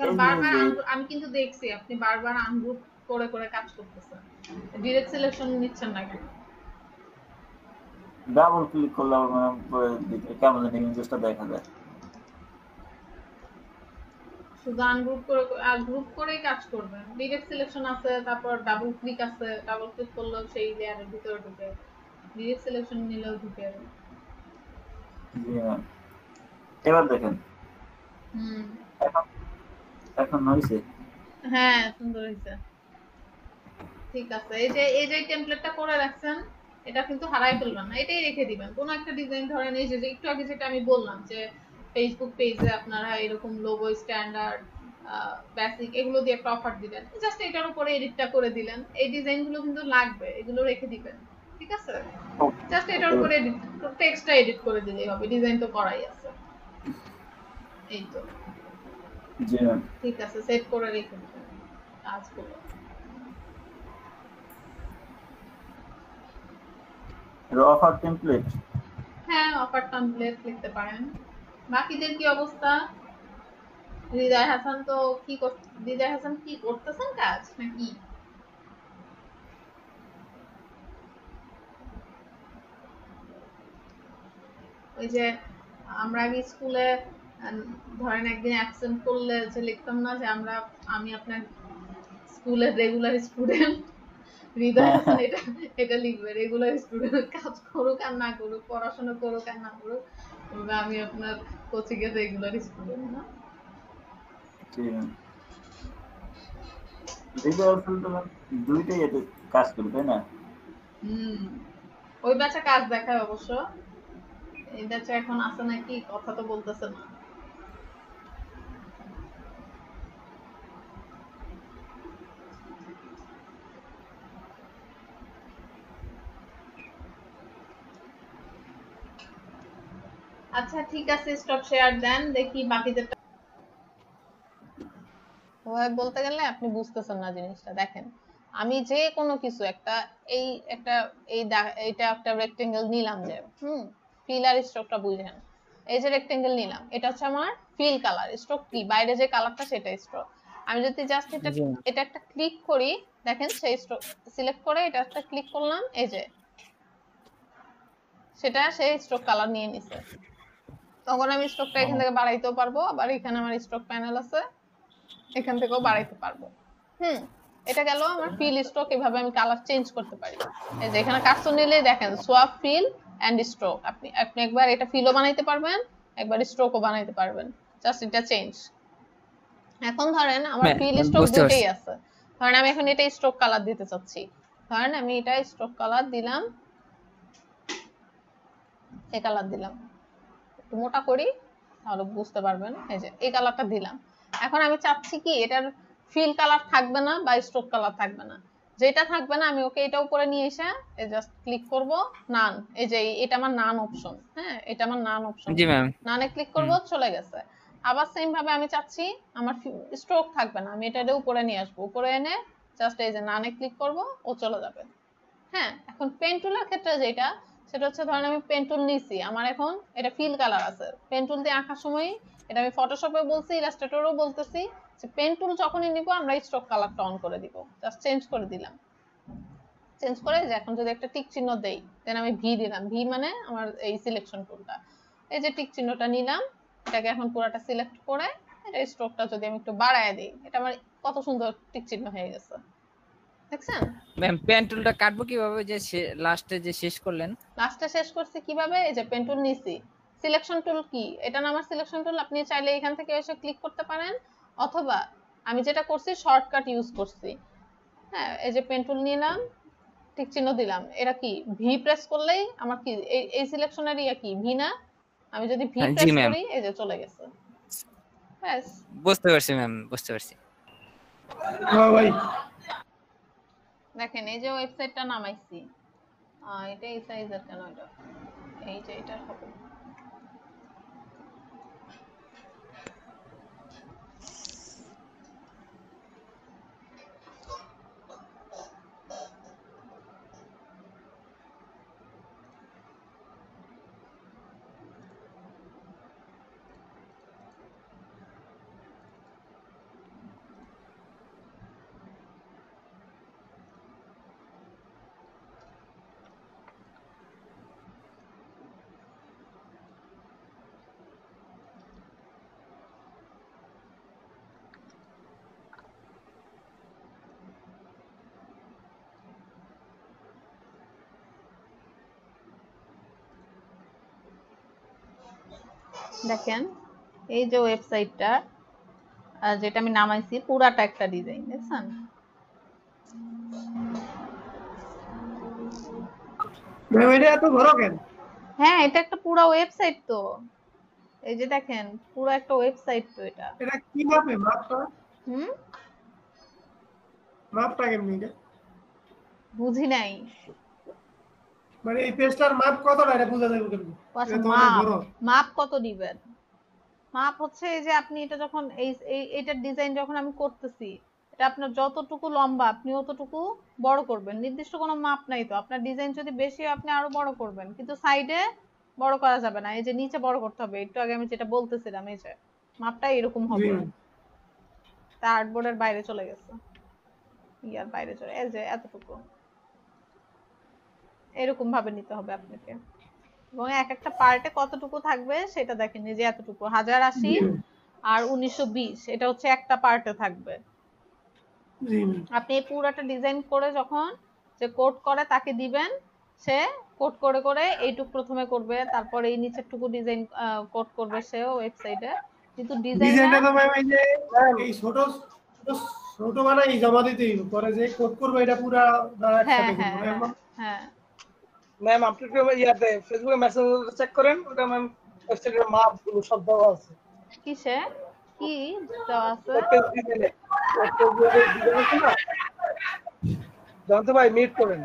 এটা বারবার আমি কিন্তু দেখছি আপনি বারবার আনগ্রুপ করে করে কাজ করতেছেন, ডিরেক্ট সিলেকশন নিচ্ছেন না কেন? ডাবল ক্লিক করলে ম্যাম পরে দিতে কেমন জানি ইমেজটা দেখা যায়। শুধু আনগ্রুপ করে গ্রুপ করেই কাজ করবেন। ডিরেক্ট সিলেকশন আছে, তারপর ডাবল ক্লিক আছে, ডাবল ক্লিক করলেও সেই লেয়ারের ভিতরে ঢুকে, ডিরেক্ট সিলেকশন নিলেও ঢুকে। জি ম্যাম, এবার দেখেন হুম, এখন এখন হয়েছে। হ্যাঁ সুন্দর হয়েছে, ঠিক আছে। এই যে টেমপ্লেটটা করে রাখছেন, এটা কিন্তু হারাই ফেলবেন না, এটাই রেখে দিবেন। কোনো একটা ডিজাইন ধরেন, এই যে একটু আগে যেটা আমি বললাম যে ফেসবুক পেজে আপনারা এরকম লোগো, স্ট্যান্ডার্ড, বেসিক এগুলো দিয়ে একটা অফার দিলেন, জাস্ট এটার উপরে এডিটটা করে দিলেন। এই ডিজাইনগুলো কিন্তু লাগবে, এগুলো রেখে দিবেন, ঠিক আছে? জাস্ট এটার উপরে এডিট, টেক্সটটা এডিট করে দিলেই হবে, ডিজাইন তো করাই আছে। এই তো জি ম্যাম, ঠিক আছে, সেভ করে রেখে দিবেন কাজগুলো। Offer template. হ্যাঁ, অফার টেমপ্লেট লিখতে পারেন। বাকিদের কি অবস্থা? হৃদয় হাসান তো হৃদয় হাসান কি করতেছেন কাজ নাকি? ওই যে আমরা আগে স্কুলে ধরেন একদিন অ্যাবসেন্ট করলে যে লিখতাম না যে আমি আপনার স্কুলের রেগুলার স্টুডেন্ট, হৃদয় হাসান এটা লিখবে, রেগুলার স্টুডেন্ট, কাজ করুক আর না করুক, পড়াশোনা করুক আর না করুক, আমি আপনার কোচিং এর রেগুলার স্টুডেন্ট। না জি ম্যাম, হৃদয় আসলে তো ম্যাম দুইটাই এতে কাজ করে তাই না? ওই ব্যাচে কাজ দেখায় অবশ্য, এই ব্যাচে এখন আছে নাকি কথা তো বলতেছে না। আচ্ছা ঠিক আছে, স্টপ শেয়ার দেন, দেখি বাকিদের। ওভাবে বলতে গেলে আপনি বুঝতেছেন না জিনিসটা। দেখেন, আমি যে কোনো কিছু একটা এইটা একটা রেক্টেঙ্গেল নিলাম, যে ফিল আর স্ট্রোকটা বুঝেন। এই যে রেক্টেঙ্গেল নিলাম, এটা হচ্ছে আমার ফিল কালার, স্ট্রোক কি বাইরে যে কালারটা সেটা স্ট্রোক। আমি যদি জাস্ট এটা একটা ক্লিক করি, দেখেন সেই স্ট্রোক সিলেক্ট করে এটা একটা ক্লিক করলাম, এই যে সেটা সেই স্ট্রোক কালার নিয়ে নিছে। তখন আমি স্ট্রোকটা এখান থেকে বাড়াইতেও পারবো, আবার এখানে আমার স্ট্রোক প্যানেল আছে, এখান থেকেও বাড়াইতে পারবো। এটা গেল আমার ফিল স্ট্রোক। এভাবে আমি কালার চেঞ্জ করতে পারি। এই যে এখানে কাস্টম নিলে দেখেন সোয়াপ ফিল এন্ড স্ট্রোক, আপনি একবার এটা ফিলও বানাইতে পারবেন, একবার স্ট্রোকও বানাইতে পারবেন, জাস্ট এটা চেঞ্জ। এখন ধরেন আমার ফিল স্ট্রোক দুটেই আছে, ধরেন আমি এখন এটা স্ট্রোক কালার দিতে চাচ্ছি, ধরেন আমি এটা স্ট্রোক কালার দিলাম, এই কালার দিলাম, একটু মোটা করি তাহলে বুঝতে পারবেন। এই যে এই কালারটা দিলাম। এখন আমি চাচ্ছি কি এটার ফিল কালার থাকবে না বা স্ট্রোক কালার থাকবে না, যেটা থাকবে না আমি ওকে এটা উপরে নিয়ে এসে জাস্ট ক্লিক করব নান, এই যে এটা আমার নান অপশন। হ্যাঁ, এটা আমার নান অপশন, জি ম্যাম, নানে ক্লিক করব, চলে গেছে। আবার সেম ভাবে আমি চাচ্ছি আমার স্ট্রোক থাকবে না, আমি এটারে উপরে নিয়ে আসবো, উপরে এনে জাস্ট এই যে নানে ক্লিক করব, ও চলে যাবে। হ্যাঁ, এখন পেন টুলের ক্ষেত্রে যেটা সেটা হচ্ছে ধরেন আমি পেন টুল নিছি, আমার এখন এটা ফিল কালার আছে, পেন টুল দিয়ে আঁকার সময় এটা আমি ফটোশপে বলছি, ইলাস্ট্রেটরও বলতেছি যে পেন টুল যখনই নিব আমরা স্ট্রোক কালারটা অন করে দিব, জাস্ট চেঞ্জ করে দিলাম। চেঞ্জ করে যে এখন যদি একটা টিক চিহ্ন দেই, দেন আমি ভি দিলাম, ভি মানে আমার এই সিলেকশন টুলটা, এই যে টিক চিহ্নটা নিলাম, এটাকে এখন পুরোটা সিলেক্ট করে এটা স্ট্রোকটা যদি আমি একটু বাড়ায় দিই, এটা আমার কত সুন্দর টিক চিহ্ন হয়ে গেছে, দেখছেন? ম্যাম পেন টুলটা কাটবো কিভাবে, যে লাস্টে যে শেষ করলেন? লাস্টে শেষ করছি কিভাবে, এই যে পেন টুল নিছি, সিলেকশন টুল কি, এটা না আমার সিলেকশন টুল, আপনি চাইলে এখান থেকে এসে ক্লিক করতে পারেন, অথবা আমি যেটা করছি শর্টকাট ইউজ করছি। হ্যাঁ, এই যে পেন টুল নিলাম, টিক চিহ্ন দিলাম, এটা কি ভি প্রেস করলেই আমার কি এই সিলেকশনের ইয়া কি ভি না, আমি যদি ভি জি প্রেস ম্যাম, করি এই যে চলে গেছে, ব্যাস। বুঝতে পারছি ম্যাম, বুঝতে পারছি। হ্যাঁ ভাই, দেখেন এই যে ওয়েবসাইটটা নামাইছি, এটা এই সাইজের কেন, এটা এই যে এটা হবে, দেখেন এই যে ওয়েবসাইটটা যেটা আমি নামাইছি পুরাটা একটা ডিজাইন, দেখছেন? ম্যাম এটা এত বড় কেন? হ্যাঁ, এটা একটা পুরো ওয়েবসাইট তো, এই যে দেখেন পুরো একটা ওয়েবসাইট তো এটা। এটা কি মাপে, মাপটা হুম, মাপটা কেমন এটা? বুঝি নাই। মানে এই পেজটার মাপ কতটা এটা বোঝা যাবে কেমন? আচ্ছা, এটা তো অনেক মাপ, বড়। মাপ কত দিবেন? মাপ হচ্ছে এই যে আপনি এটা যখন এইটার ডিজাইন যখন আমি করতেছি, এটা আপনার যতটুকু লম্বা আপনি অতটুকু বড় করবেন, নির্দিষ্ট কোনো মাপ নাই তো, আপনার ডিজাইন যদি বেশি হয় আপনি আরো বড় করবেন, কিন্তু সাইডে বড় করা যাবে না, এই যে নিচে বড় করতে হবে, একটু আগে আমি যেটা বলতেছিলাম, এই যে মাপটা এরকম জি হবে, ম্যাম। তা আর্টবোর্ডের বাইরে চলে গেছে, ইয়ার বাইরে চলে, এই যে এতটুকু এরকম ভাবে নিতে হবে আপনাকে, এবং এক একটা পার্টে কতটুকু থাকবে সেটা দেখেন, এই যে এতটুকু 1080 জি ম্যাম। আর 1920, এটা হচ্ছে একটা পার্টে থাকবে। জি ম্যাম। আপনি এই পুরোটা ডিজাইন করে যখন যে কোড করে তাকে দিবেন, সে কোড করে করে এইটুক প্রথমে করবে, তারপর এই নিচের টুকু ডিজাইন কোড করবে সেও ওয়েবসাইটে, কিন্তু ডিজাইনটা ডিজাইনার। তো ম্যাম এই যে এই ছোট ছোট ছোট বানাই জমা দিতেই হবে। পরে যে কোড করবে এটা পুরা হ্যাঁ একসাথে হ্যাঁ করবো হ্যাঁ এমন। হ্যাঁ, ম্যাম আপনি একটু ইয়াতে ফেসবুকে মেসেজ চেক করেন, ওটা ম্যাম ওয়েবসাইটের মাপগুলো সব দেওয়া আছে। কিসে কি দেওয়া আছে? একটা ডিজাইনে একটা ডিজাইন আছে না, জানতে ভাই মিট করেন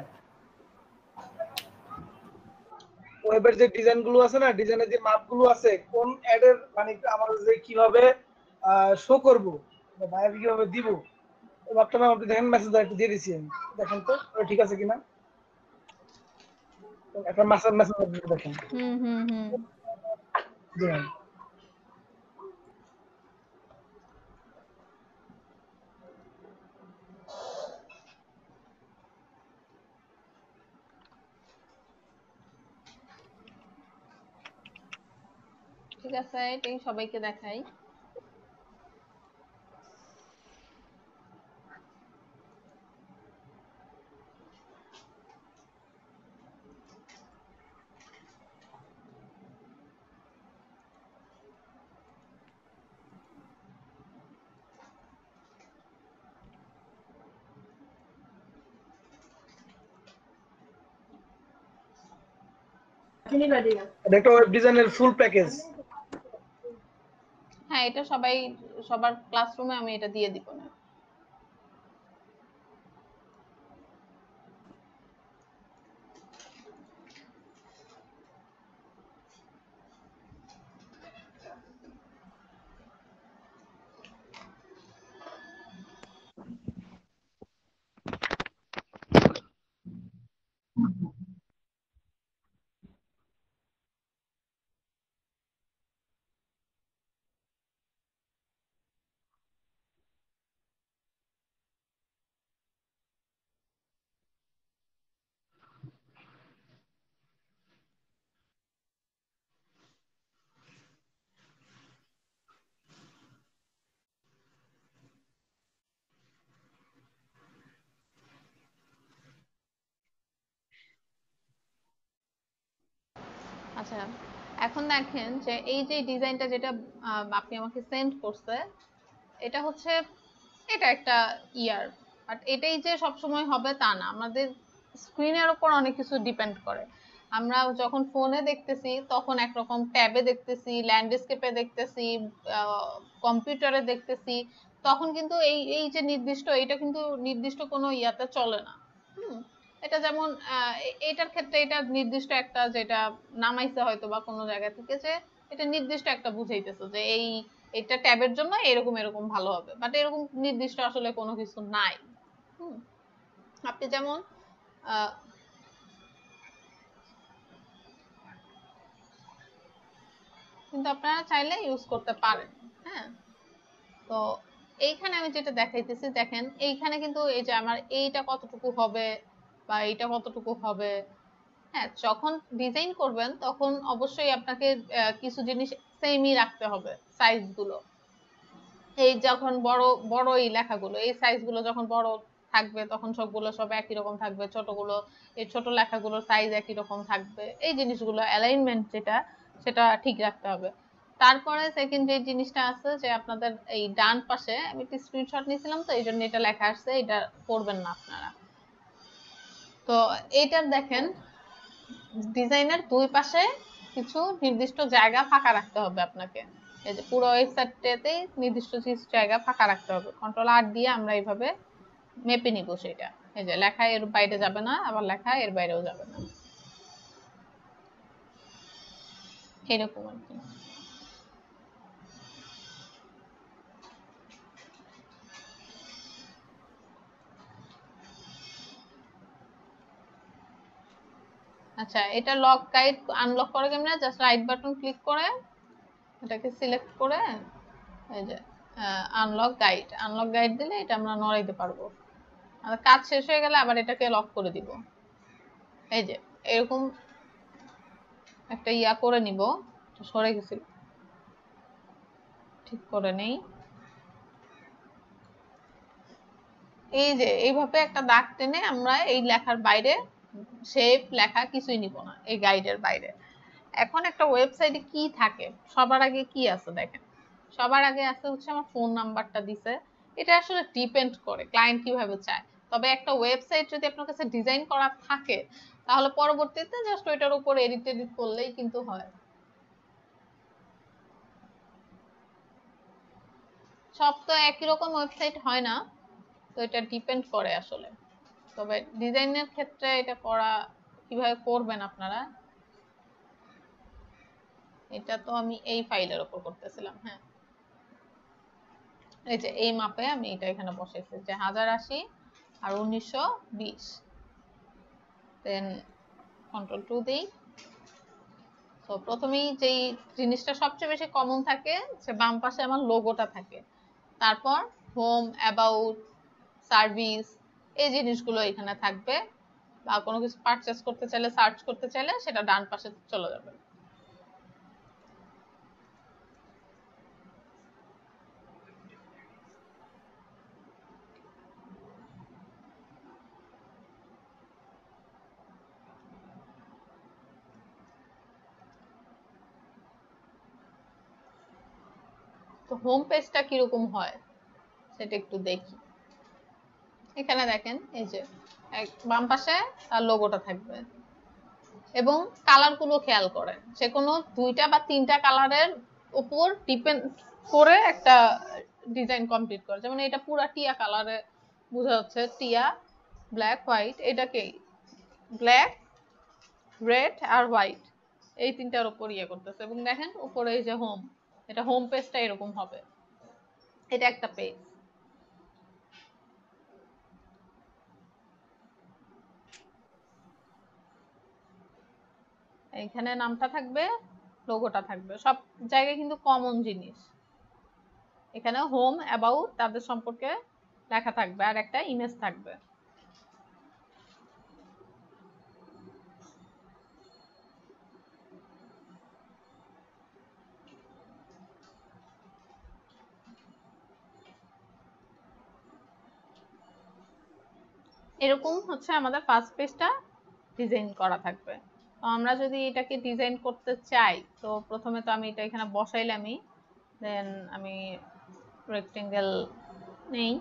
ওয়েবের যে ডিজাইন গুলো আছে না, ডিজাইনের যে মাপগুলো আছে, কোন অ্যাডের মানে আমরা যে কিভাবে শো করব বা বাইরে কিভাবে দিব, ওই মাপটা ম্যাম আপনি দেখেন, মেসেজ একটু দিয়ে দিছি আমি, দেখেন তো ওটা ঠিক আছে কিনা, একটা মেসেজ মেসেজ দেখেন। হুম হুম হুম, জি ম্যাম। ঠিক আছে, এটাই সবাইকে দেখাই। এটা একটা ওয়েব ডিজাইনের ফুল প্যাকেজ। হ্যাঁ, এটা সবাই সবার ক্লাসরুমে আমি এটা দিয়ে দিব না। আচ্ছা, এখন দেখেন যে এই যে ডিজাইনটা যেটা আপনি আমাকে সেন্ড করছে, এটা হচ্ছে, এটা একটা ইয়ার, বাট এটাই যে সবসময় হবে তা না। আমাদের স্ক্রিনের উপর অনেক কিছু ডিপেন্ড করে। আমরা যখন ফোনে দেখতেছি তখন একরকম, ট্যাবে দেখতেছি, ল্যান্ডস্কেপে দেখতেছি, কম্পিউটারে দেখতেছি, তখন কিন্তু এই এই যে নির্দিষ্ট, এটা কিন্তু নির্দিষ্ট কোনো ইয়াতে চলে না। হুম, এটা যেমন এটার ক্ষেত্রে এটা নির্দিষ্ট একটা, যেটা নামাইছে হয়তো বা কোনো জায়গা থেকে, যে এটা নির্দিষ্ট একটা বুঝাইতেছে যে এই, এটা ট্যাবের জন্য এরকম এরকম ভালো হবে, বাট এরকম নির্দিষ্ট আসলে কোনো কিছু নাই। হুম, আপনি যেমন আহ, কিন্তু আপনারা চাইলে ইউজ করতে পারেন। হ্যাঁ, তো এইখানে আমি যেটা দেখাইতেছি, দেখেন এইখানে কিন্তু এই যে আমার এইটা কতটুকু হবে বা এইটা কতটুকু হবে। হ্যাঁ, যখন ডিজাইন করবেন তখন অবশ্যই আপনাকে কিছু জিনিস সেমই রাখতে হবে, সাইজ গুলো। এই যখন বড় বড় এই লেখাগুলো, এই সাইজ গুলো যখন বড় থাকবে তখন সবগুলো সব একই রকম থাকবে, ছোটগুলো, এই ছোট লেখাগুলোর সাইজ একই রকম থাকবে। এই জিনিসগুলো অ্যালাইনমেন্ট যেটা, সেটা ঠিক রাখতে হবে। তারপরে সেকেন্ড যে জিনিসটা আছে, যে আপনাদের এই ডান পাশে আমি একটা স্ক্রিনশট নিয়েছিলাম, তো এই জন্য এটা লেখা আসছে, এটা করবেন না আপনারা। তো এইটার দেখেন, ডিজাইনের দুই পাশে কিছু নির্দিষ্ট জায়গা ফাঁকা রাখতে হবে আপনাকে। এই যে পুরো ওয়েবসাইটটাতে নির্দিষ্ট কিছু জায়গা ফাঁকা রাখতে হবে, কন্ট্রোল আর দিয়ে আমরা এইভাবে মেপে নিব সেটা। এই যে লেখা এর বাইরে যাবে না, আবার লেখা এর বাইরেও যাবে না, এরকম আর কি। আচ্ছা, এটা লক গাইড আনলক করে কেমনে? জাস্ট রাইট বাটন ক্লিক করে এটাকে সিলেক্ট করে, এই যে আনলক গাইড দিলে এটা আমরা নড়াইতে পারবো। আর কাজ শেষ হয়ে গেলে আবার এটাকে লক করে দিব। এই যে এরকম একটা ইয়া করে নিব, সরে গেছিল, ঠিক করে নেই। এই যে এইভাবে একটা দাগ টেনে আমরা এই লেখার বাইরে শেপ লেখা কিছুই নিব না এই গাইডের বাইরে। এখন একটা ওয়েবসাইটে কি থাকে, সবার আগে কি আছে দেখেন, সবার আগে আছে হচ্ছে আমার ফোন নাম্বারটা দিছে। এটা আসলে ডিপেন্ড করে ক্লায়েন্ট কিভাবে চায়। তবে একটা ওয়েবসাইট যদি আপনার কাছে ডিজাইন করা থাকে, তাহলে পরবর্তীতে জাস্ট ওইটার উপর এডিট এডিট করলেই কিন্তু হয়। সব তো একই রকম ওয়েবসাইট হয় না, তো এটা ডিপেন্ড করে আসলে। তবে ডিজাইনের ক্ষেত্রে এটা করা, কিভাবে করবেন আপনারা, এটা তো আমি এই ফাইলের উপর করতেছিলাম। হ্যাঁ, এই যে এই মাপে আমি এটা এখানে বসাইছি, যে 1080 আর 1920। দেন কন্ট্রোল 2 দিই। তো প্রথমেই যেই জিনিসটা সবচেয়ে বেশি কমন থাকে, সে বাম পাশে আমার লোগোটা থাকে। তারপর হোম, অ্যাবাউট, সার্ভিস, এই জিনিসগুলো এখানে থাকবে। বা কোনো কিছু পারচেস করতে চাইলে, সার্চ করতে চাইলে সেটা ডান পাশে চলে যাবে। তো হোম পেজটা কিরকম হয় সেটা একটু দেখি। এখানে দেখেন, এই যে বাম পাশে তার লোগোটা থাকবে, এবং কালার গুলো খেয়াল করেন, যে কোনো 2টা বা 3টা কালারের উপর ডিপেন্ড করে একটা ডিজাইন কমপ্লিট করে। যেমন এটা পুরা টিয়া কালারে বোঝা যাচ্ছে, টিয়া, ব্ল্যাক, হোয়াইট। এটাকে ব্ল্যাক, রেড আর হোয়াইট, এই 3টার উপর ইয়ে করতেছে। এবং দেখেন উপরে এই যে হোম, এটা হোম পেজটা এরকম হবে। এটা একটা পেজ। এখানে নামটা থাকবে, লোগোটা থাকবে, সব জায়গায় কিন্তু কমন জিনিস। এখানে হোম, অ্যাবাউট, তাদের সম্পর্কে লেখা থাকবে, আর একটা ইমেজ থাকবে। এরকম হচ্ছে আমাদের ফার্স্ট পেজটা ডিজাইন করা থাকবে। তো আমরা যদি এটাকে ডিজাইন করতে চাই, তো প্রথমে তো আমি এটা এখানে বসাইলামই, দেন আমি রেক্টেঙ্গেল নেই,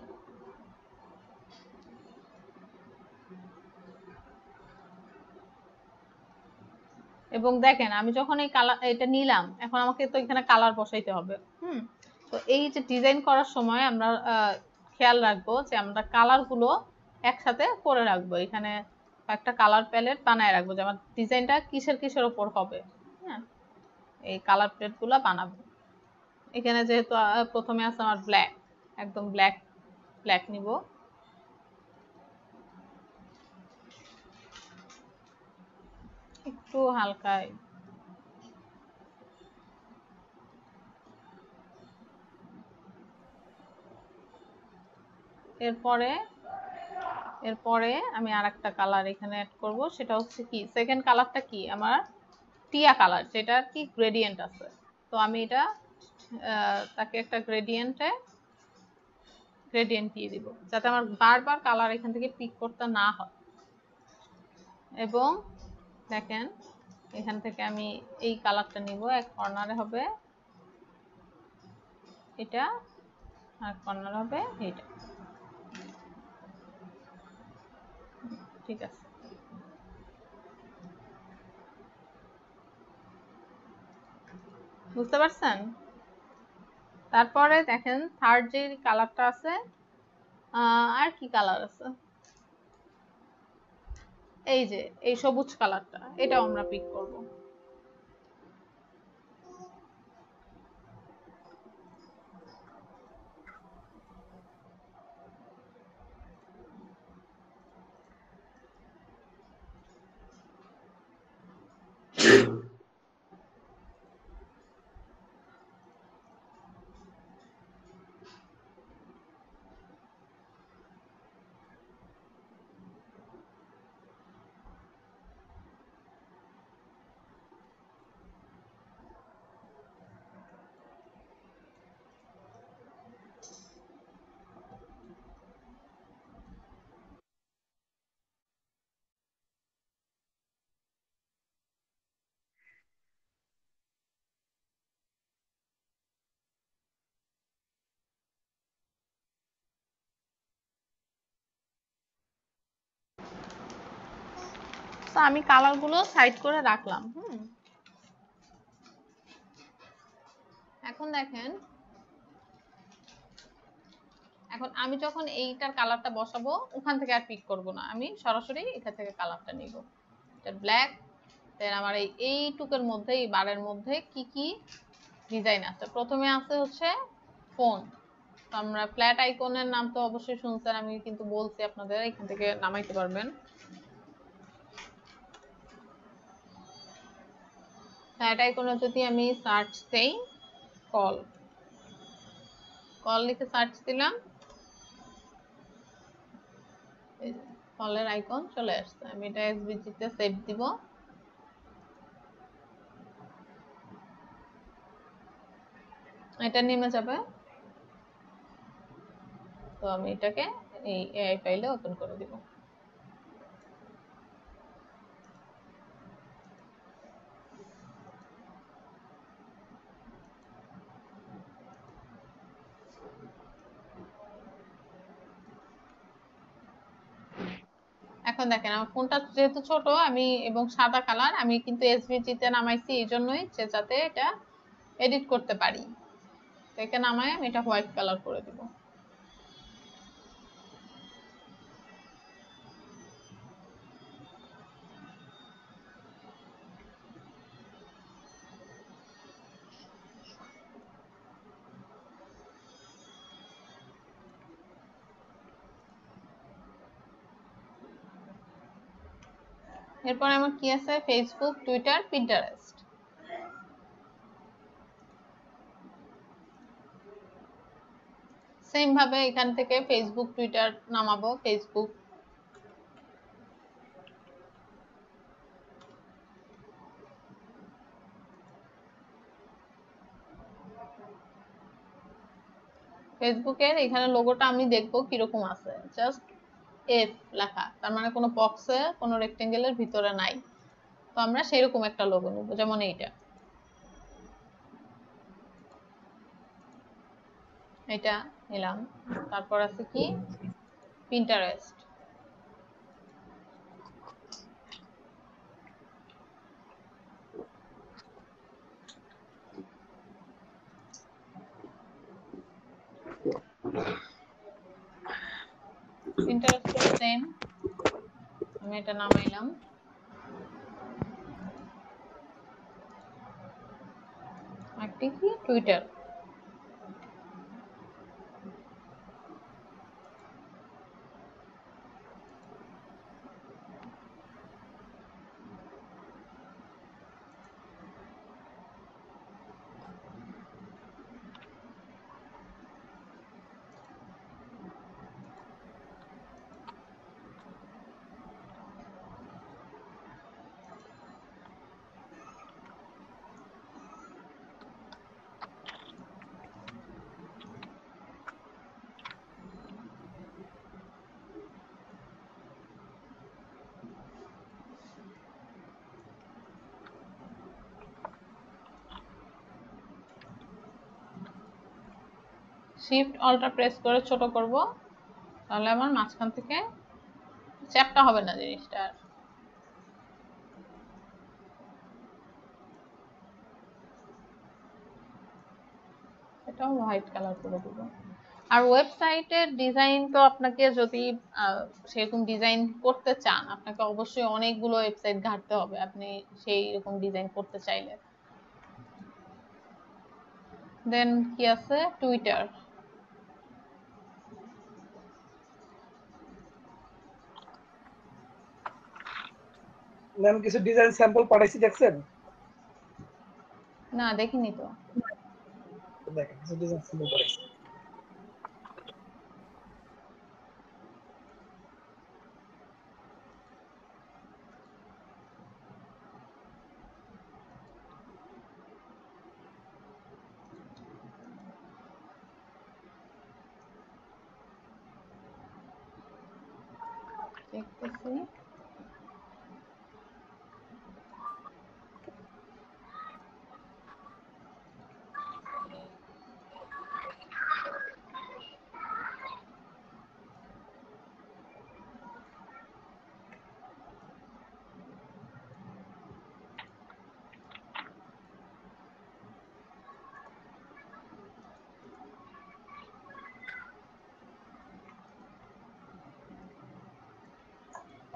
এবং দেখেন আমি যখন এই কালার এটা নিলাম, এখন আমাকে তো এখানে কালার বসাইতে হবে। তো এই যে ডিজাইন করার সময় আমরা খেয়াল রাখবো যে আমরা কালার গুলো একসাথে করে রাখবো, এখানে একটা কালার প্যালেট বানায় রাখবো যে আমার ডিজাইনটা কিসের কিসের উপর হবে। হ্যাঁ, এই কালার প্যালেট গুলো বানাবো। এখানে যেহেতু প্রথমে আছে আমার ব্ল্যাক, একদম ব্ল্যাক ব্ল্যাক নিব, একটু হালকায়, এরপরে এরপরে আমি আরেকটা কালার এখানে অ্যাড করব, সেটা হচ্ছে কি, সেকেন্ড কালারটা কি আমার টিয়া কালার, যেটা কি গ্রেডিয়েন্ট আছে। তো আমি এটা তাকে একটা গ্রেডিয়েন্ট দিয়ে দিব, যাতে আমার বারবার কালার এখান থেকে পিক করতে না হয়। এবং দেখেন এখান থেকে আমি এই কালারটা নিব, এক কর্নারে হবে এটা, আর কর্নার হবে এটা। ঠিক আছে, বুঝতে পারছেন? তারপরে দেখেন থার্ড যে কালারটা আছে, আর কি কালার আছে, এই যে এই সবুজ কালারটা, এটাও আমরা পিক করব। তো আমি কালার গুলো সাইড করে রাখলাম। এখন দেখেন, এখন আমি যখন এইটার কালারটা বসাবো, ওখান থেকে আর পিক করব না, আমি সরাসরি এখান থেকে কালারটা নিব, এটা ব্ল্যাক। দেন আমার এইটুকের মধ্যে, এই বারের মধ্যে কি কি ডিজাইন আছে, প্রথমে আছে হচ্ছে ফোন। তো আমরা ফ্ল্যাট আইকনের নাম তো অবশ্যই শুনছেন, আমি কিন্তু বলছি আপনাদের, এখান থেকে নামাইতে পারবেন। ফ্ল্যাট আইকনে যদি আমি সার্চ দেই, কল লিখে সার্চ দিলাম, কলের আইকন চলে আসছে। আমি এটা এসভিজি তে সেভ দিব। এটা নেমে যাবে, তো আমি এটাকে এই এআই ফাইলে ওপেন করে দিব। এখন দেখেন আমার ফোনটা যেহেতু ছোট, আমি এবং সাদা কালার, আমি কিন্তু এসভিজি তে নামাইছি এই জন্যই, যে যাতে এটা এডিট করতে পারি। তো একে নামাই আমি এটা হোয়াইট কালার করে দিব। এরপর আমার কি আছে, ফেসবুক, টুইটার, পিন্টারেস্ট। সেম ভাবে এখান থেকে ফেসবুক, টুইটার নামাবো। ফেসবুক, ফেসবুকের এখানে লোগোটা আমি দেখবো কিরকম আছে, জাস্ট এফ লেখা, তার মানে কোনো বক্সে কোনো রেক্টেঙ্গেলের ভিতরে নাই। তো তো আমরা সেরকম একটা লোগো নেব, যেমন এইটা। এটা নিলাম। তারপর আছে কি পিন্টারেস্ট। পিন্টারেস্ট সেম, আমি এটা নামাইলাম। একটি কি টুইটার। শিফট অল্টা প্রেস করে ছোট করব, তাহলে আমার মাঝখান থেকে চ্যাপটা হবে না জিনিসটা। এটাও হোয়াইট কালার করে দিব। আর ওয়েবসাইটের ডিজাইন তো আপনাকে যদি সেরকম ডিজাইন করতে চান, আপনাকে অবশ্যই অনেকগুলো ওয়েবসাইট ঘাঁটতে হবে আপনি সেই রকম ডিজাইন করতে চাইলে। দেন কি আছে টুইটার। ম্যাম কিছু ডিজাইন স্যাম্পল পাঠাইছি, দেখছেন? না দেখিনি তো। দেখেন কিছু ডিজাইন স্যাম্পল পাঠাইছি। দেখতেছি।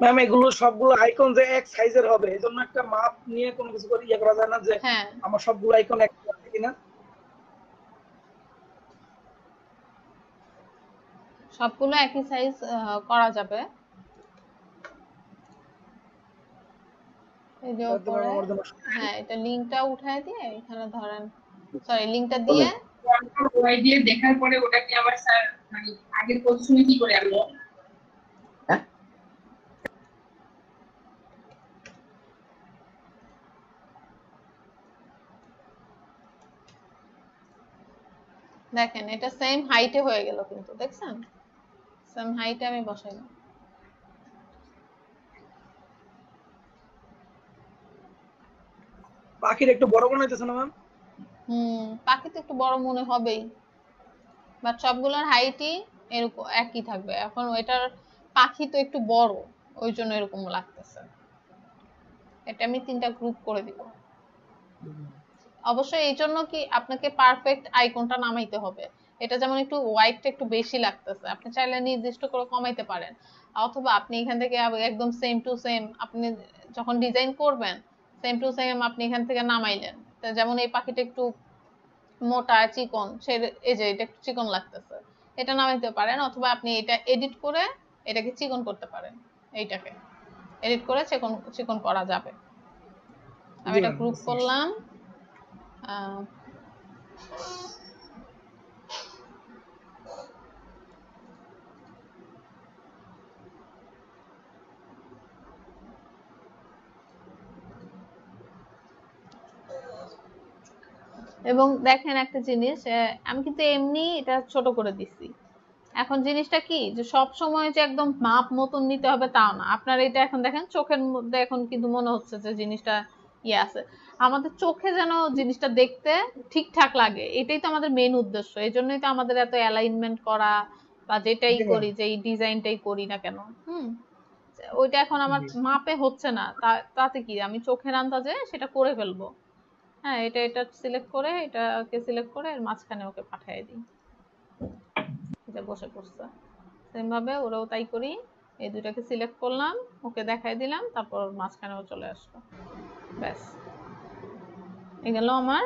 ম্যাম এগুলো সবগুলো আইকন যে এক সাইজের হবে, এজন্য একটা মাপ নিয়ে কোনো কিছু করে ইয়ে করা যায় না যে হ্যাঁ, আমার সবগুলো আইকন এক আছে কিনা? সবগুলো একই সাইজ করা যাবে। এই যে তাহলে তো ম্যাম উপরে, আমার জন্য হ্যাঁ এটা লিংকটা উঠায় দিয়ে এখানে ধরেন, সরি লিংকটা দিয়ে ওয়াই দিয়ে দেখার পরে ওটাকে আবার স্যার মানে আগের পজিশনে কি করে আনবো? দেখেন এটা সেম হাইটে হয়ে গেল, কিন্তু দেখছেন সেম হাইটে আমি বসাইলাম। পাখির একটু বড় বানাইতেছে না ম্যাম? পাখি তো একটু বড় মনে হবেই, বাট সবগুলোর হাইটই এরকম একই থাকবে। এখন ওইটার পাখি তো একটু বড়, ওই জন্য এরকম লাগতেছে। এটা আমি 3টা গ্রুপ করে দিব। অবশ্যই এই জন্য কি আপনাকে পারফেক্ট আইকনটা নামাইতে হবে। এটা যেমন একটু হোয়াইটটা একটু বেশি লাগতেছে, আপনি চাইলে নির্দিষ্ট করে কমাইতে পারেন, অথবা আপনি এখান থেকে একদম সেম টু সেম আপনি যখন ডিজাইন করবেন সেম টু সেম আপনি এখান থেকে নামাইলেন। তো যেমন এই পাখিটা একটু মোটা চিকন, সে এই যে এটা একটু চিকন লাগতেছে, এটা নামাইতে পারেন, অথবা আপনি এটা এডিট করে এটাকে চিকন করতে পারেন। এইটাকে এডিট করে চিকন চিকন করা যাবে। আমি এটা গ্রুপ করলাম। এবং দেখেন একটা জিনিস, আমি কিন্তু এমনি এটা ছোট করে দিছি, এখন জিনিসটা কি যে সব সময় যে একদম মাপ মতন নিতে হবে তাও না। আপনার এটা এখন দেখেন চোখের মধ্যে এখন কিন্তু মনে হচ্ছে যে জিনিসটা ইয়ে আছে। আমাদের চোখে যেন জিনিসটা দেখতে ঠিকঠাক লাগে, এটাই তো আমাদের মেন উদ্দেশ্য। এই জন্যই তো আমাদের এত অ্যালাইনমেন্ট করা বা যেটাই করি, যে এই ডিজাইনটাই করি না কেন। হুম, ওইটা এখন আমার মাপে হচ্ছে না, তাতে কি আমি চোখের আন্দাজে সেটা করে ফেলবো। হ্যাঁ, এটা সিলেক্ট করে, এটাকে সিলেক্ট করে এর মাঝখানে ওকে পাঠিয়ে দিই, এটা বসে পড়ছে। সেম ভাবে ওরাও তাই করি, এই দুটাকে সিলেক্ট করলাম, ওকে দেখাই দিলাম, তারপর মাঝখানেও চলে আসলো। ব্যাস, এই গেল আমার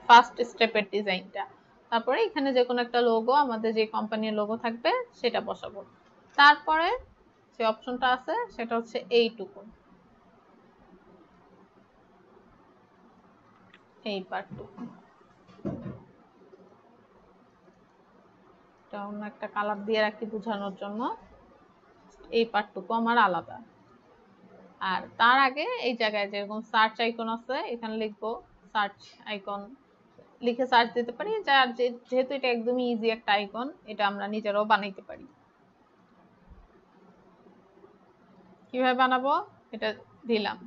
ফার্স্ট স্টেপের ডিজাইনটা। তারপরে এখানে যে কোনো একটা লোগো, আমাদের যে কোম্পানির লোগো থাকবে সেটা বসাবো। তারপরে যে অপশনটা আছে সেটা হচ্ছে এইটুকু, এই পার্টটুকু। এটা অন্য একটা কালার দিয়ে রাখি বোঝানোর জন্য। এই পার্টটুকু আমার আলাদা। আর তার আগে এই জায়গায় যেরকম সার্চ আইকন আছে, এখানে লিখবো সার্চ আইকন, লিখে সার্চ দিতে পারি। যার যেহেতু এটা একদমই ইজি একটা আইকন, এটা আমরা নিজেরাও বানাইতে পারি। কিভাবে বানাবো এটা দিলাম,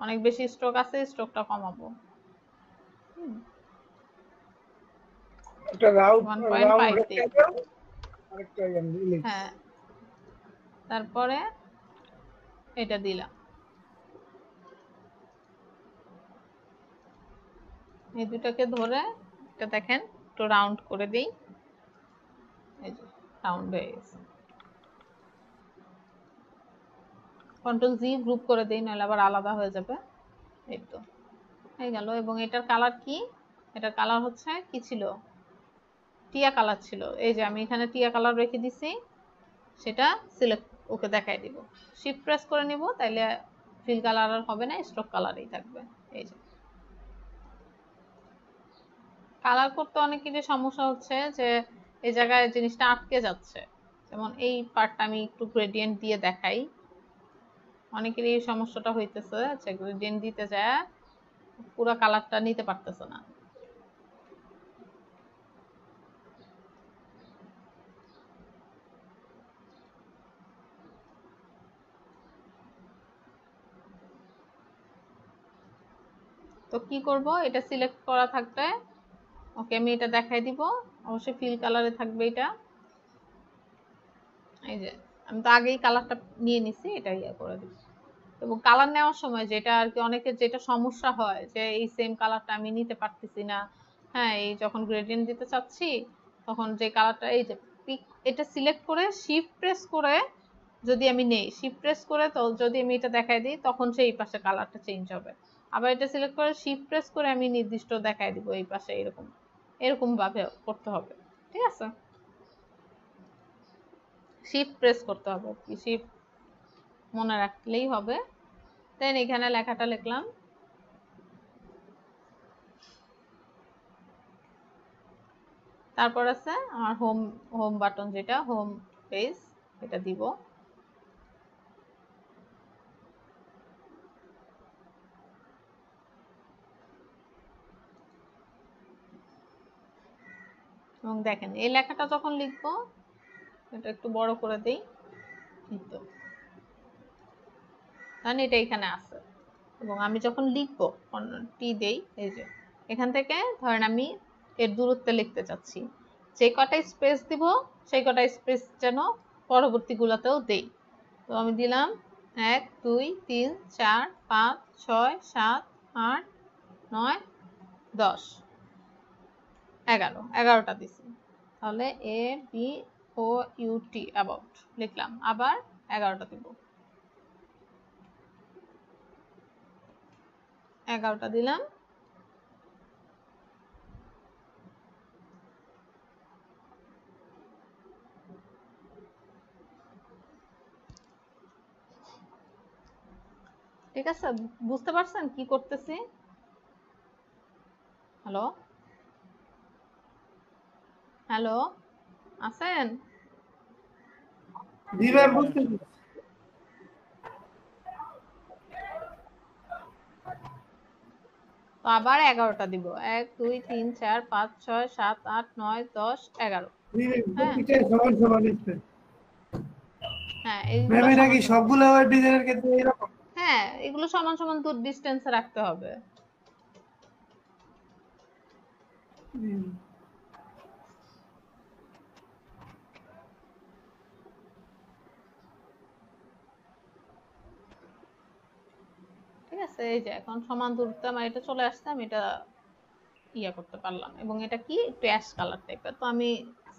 অনেক বেশি স্ট্রোক আছে, স্ট্রোকটা কমাবো। একটা রাউন্ড 1.5 দিই। আরেকটা ইলিপস। হ্যাঁ, তারপরে এটা দিলাম। এই দুটাকে ধরে এটা দেখেন একটু রাউন্ড করে দিই, এই যে রাউন্ড হয়ে গেছে। কন্ট্রোল জি গ্রুপ করে দিই, নাহলে আবার আলাদা হয়ে যাবে। এই তো হয়ে গেল। এবং এটার কালার কি, এটার কালার হচ্ছে কি ছিল, টিয়া কালার ছিল। এই যে আমি এখানে টিয়া কালার রেখে দিছি, সেটা সিলেক্ট ওকে দেখাই দিব। শিফট প্রেস করে নিব, তাইলে ফিল কালার আর হবে না, স্ট্রোক কালারই থাকবে। এই যে কালার করতে অনেকেরই সমস্যা হচ্ছে যে এই জায়গায় জিনিসটা আটকে যাচ্ছে। যেমন এই পার্টটা আমি একটু গ্রেডিয়েন্ট দিয়ে দেখাই। অনেকেরই এই সমস্যাটা হইতেছে যে গ্রেডিয়েন্ট দিতে যায় পুরো কালারটা নিতে পারতেছে না। তো কি করব, এটা সিলেক্ট করা থাকবে, ওকে আমি এটা দেখাই দিব। অবশ্যই ফিল কালারে থাকবে এটা। এই যে আমি তো আগেই কালারটা নিয়ে নিছি, এটা ইয়ে করে দিব। এবং কালার নেওয়ার সময় যেটা আর কি অনেকের যেটা সমস্যা হয় যে এই সেম কালারটা আমি নিতে পারতেছি না। হ্যাঁ, এই যখন গ্রেডিয়েন্ট দিতে চাচ্ছি তখন যে কালারটা, এই যে পিক, এটা সিলেক্ট করে শিফট প্রেস করে যদি আমি নেই, শিফট প্রেস করে তো যদি আমি এটা দেখাই দিই, তখন সেই পাশে কালারটা চেঞ্জ হবে। আবার এটা সিলেক্ট করে শিফট প্রেস করে আমি নির্দিষ্ট দেখাই দিব এই পাশে, এরকম এরকম ভাবে করতে হবে। ঠিক আছে, শিফট প্রেস করতে হবে, কি শিফট মনে রাখলেই হবে। দেন এখানে লেখাটা লিখলাম, তারপর আছে আমার হোম হোম বাটন, যেটা হোম পেজ, এটা দিব। এবং দেখেন এই লেখাটা যখন লিখবো, এটা একটু বড় করে দেই, তো কারণ এটা এখানে আছে। এবং আমি যখন লিখবো টি দেই, এই যে এখান থেকে ধরেন আমি এর দূরত্বে লিখতে চাচ্ছি, যে কটা স্পেস দিব সেই কটা স্পেস যেন পরবর্তী গুলাতেও দেই। তো আমি দিলাম 1 2 3 4 5 6 7 8 9 10 11টা দিছি। তাহলে about লিখলাম, আবার 11টা দিব, 11টা দিলাম। ঠিক আছে, বুঝতে পারছেন কি করতেছি? হ্যালো হ্যালো, আছেন? জি ভাই, বুঝতেছি। তো আবার 11টা দিব, 1 2 3 4 5 6 7 8 9 10 11। হ্যাঁ প্রত্যেকটাই সমান সমান স্পেস। হ্যাঁ এইগুলো ম্যাম এটা সমান কি সমান, সবগুলো ডিজাইনের ক্ষেত্রে এরকম? হ্যাঁ এগুলো সমান সমান দূর ডিস্টেন্সে রাখতে হবে। হুম। ঠিক আছে, এই যে এখন সমান দূরত্বে আমার এটা চলে আসছে, আমি এটা ইয়া করতে পারলাম। এবং এটা কি একটু অ্যাশ কালার টাইপের, তো আমি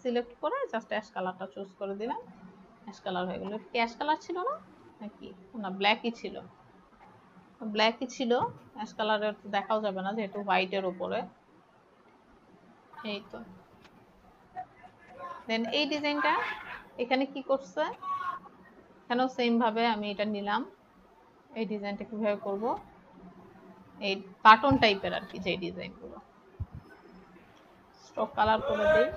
সিলেক্ট করে জাস্ট অ্যাশ কালারটা চুজ করে দিলাম, অ্যাশ কালার হয়ে গেল। কি অ্যাশ কালার ছিল না নাকি, না ব্ল্যাকই ছিল, ব্ল্যাকই ছিল, অ্যাশ কালারের তো দেখাও যাবে না যেহেতু হোয়াইটের উপরে। এই তো দেন এই ডিজাইনটা এখানে কি করছে, এখানেও সেম ভাবে আমি এটা নিলাম। এই ডিজাইনটা কিভাবে করব, এই বাটন টাইপের আর কি যে ডিজাইন গুলো, স্ট্রোক কালার করে দেই,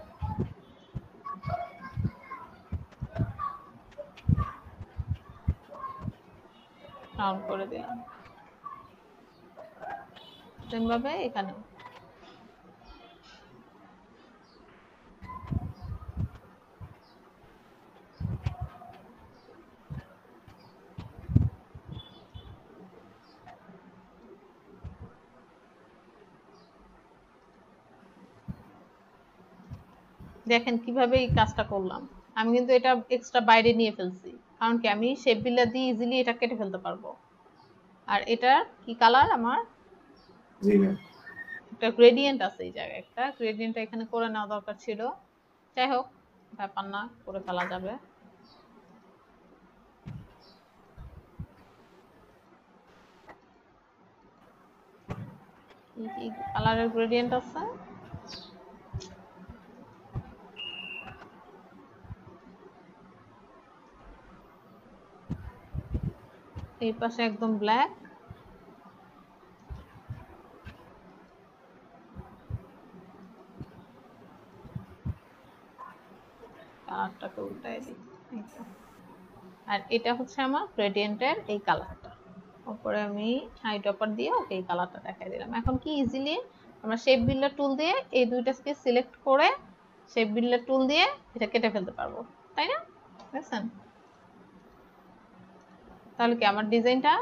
রাউন্ড করে দিলাম সেম ভাবে এখানে। দেখেন কিভাবে এই কাজটা করলাম, আমি কিন্তু এটা এক্সট্রা বাইরে নিয়ে ফেলছি, কারণ কি আমি শেপ বিল্ডার দিয়ে ইজিলি এটা কেটে ফেলতে পারবো। আর এটা কি কালার আমার, জি ম্যাম। একটা গ্রেডিয়েন্ট আছে এই জায়গায়, একটা গ্রেডিয়েন্ট এখানে করে নেওয়া দরকার ছিল, যাই হোক ব্যাপার না, করে ফেলা যাবে। কি কি কালারের গ্রেডিয়েন্ট আছে, এই পাশে একদম ব্ল্যাক, কালারটাকে উল্টাই দিই, এই তো। আর এটা হচ্ছে আমার গ্রেডিয়েন্টের এই কালারটা, উপরে আমি আইড্রপার দিয়ে ওকে এই কালারটা দেখাই দিলাম। এখন কি ইজিলি আমরা শেপ বিল্ডার টুল দিয়ে এই দুইটাকে সিলেক্ট করে শেপ বিল্ডার টুল দিয়ে এটা কেটে ফেলতে পারবো, তাই না? দেখছেন? তাহলে কি আমার ডিজাইনটা,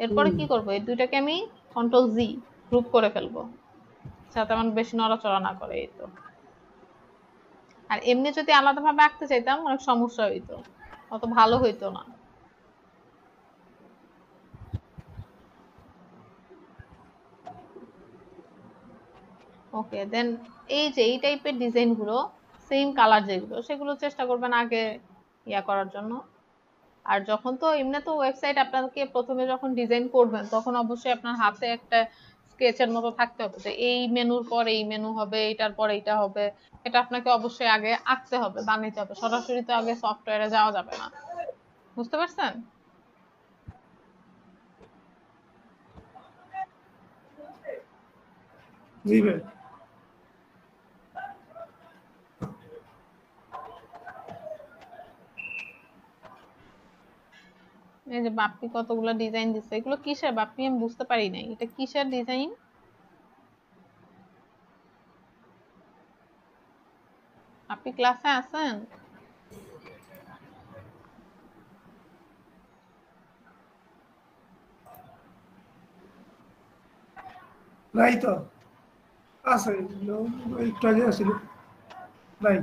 এরপরে কি করব, এই দুইটাকে আমি কন্ট্রোল জি গ্রুপ করে ফেলবো, যাতে আমার বেশি নড়াচড়া না করে, এই তো। আর এমনি যদি আলাদাভাবে আঁকতে চাইতাম অনেক সমস্যা হইতো, অত ভালো হইতো না। ওকে দেন এই যে এই টাইপের ডিজাইন গুলো সেম কালার যেগুলো, সেগুলো চেষ্টা করবেন আগে ইয়া করার জন্য। আর যখন তো এমনি তো ওয়েবসাইট আপনাকে প্রথমে যখন ডিজাইন করবেন তখন অবশ্যই আপনার হাতে একটা স্কেচের মতো থাকতে হবে যে এই মেনুর পর এই মেনু হবে, এটার পর এইটা হবে, এটা আপনাকে অবশ্যই আগে আঁকতে হবে, বানাইতে হবে, সরাসরি তো আগে সফটওয়্যারে যাওয়া যাবে না। বুঝতে পারছেন? জি ম্যাম। এই যে বাপ্পি কতগুলো ডিজাইন দিচ্ছে, এগুলো কিসের বাপ্পি, আমি বুঝতে পারি নাই, এটা কিসের ডিজাইন? আপনি ক্লাসে আছেন? নাই তো, আছে একটু আগে আসছিল, নাই।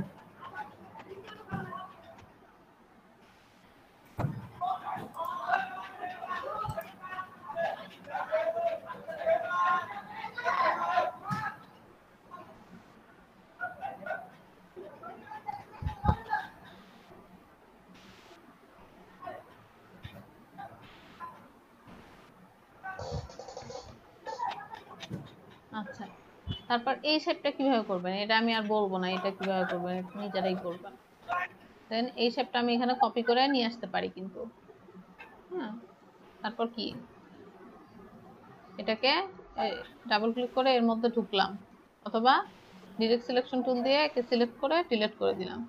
আচ্ছা, তারপর এই শেপটা কিভাবে করবেন এটা আমি আর বলবো না, এটা কিভাবে করবেন এটা নিজেরাই করবেন। দেন এই শেপটা আমি এখানে কপি করে নিয়ে আসতে পারি কিন্তু, হ্যাঁ। তারপর কি এটাকে ডাবল ক্লিক করে এর মধ্যে ঢুকলাম, অথবা ডিরেক্ট সিলেকশন টুল দিয়ে একে সিলেক্ট করে ডিলিট করে দিলাম,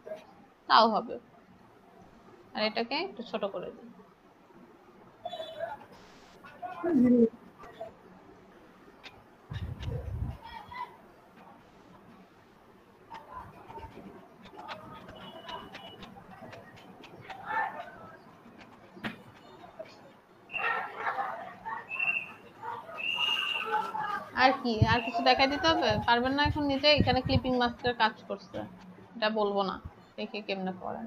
তাও হবে। আর এটাকে একটু ছোট করে দিই, আর কি আর কিছু দেখাই দিতে হবে? পারবেন না এখন নিজে? এখানে ক্লিপিং মাস্টার কাজ করছে, এটা বলবো না দেখে কেমনে করেন।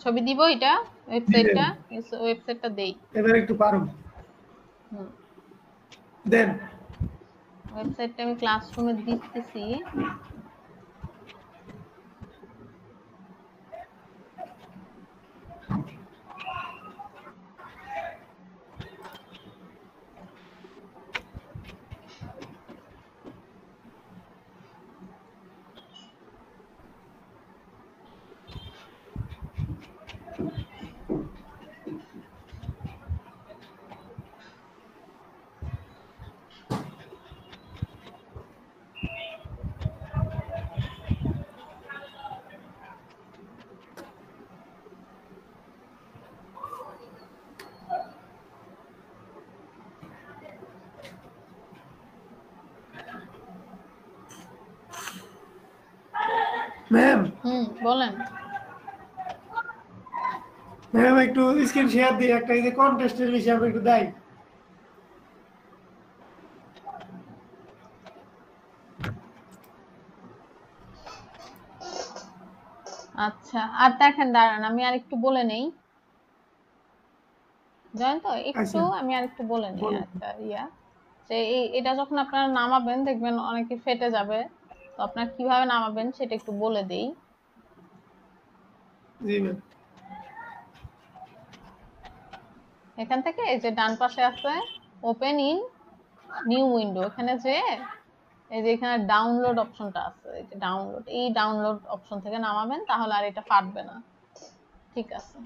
ছবি দিব, এটা ওয়েবসাইটটা দেই। এবার একটু পারো হুম, দেন। ওয়েবসাইটটা আমি ক্লাসরুমে দিতেছি। ম্যাম বলেন। ম্যাম একটু স্ক্রিন শেয়ার দিয়ে একটা এই যে কন্টেস্টের বিষয়ে আপনি একটু দেয়। আচ্ছা, আর দেখেন দাঁড়ান, আমি আর একটু বলে নেই। জানেন তো একটু আমি আর একটু বলে নেই একটা যে এটা যখন আপনারা নামাবেন দেখবেন অনেকে ফেটে যাবে, তো আপনারা কিভাবে নামাবেন সেটা একটু বলে দেই। জি ম্যাম। এখান থেকে এই যে ডান পাশে আছে ওপেন ইন নিউ উইন্ডো, এখানে যে এই যে এখানে ডাউনলোড অপশনটা আছে, এই যে ডাউনলোড, এই ডাউনলোড অপশন থেকে নামাবেন, তাহলে আর এটা ফাটবে না। ঠিক আছে।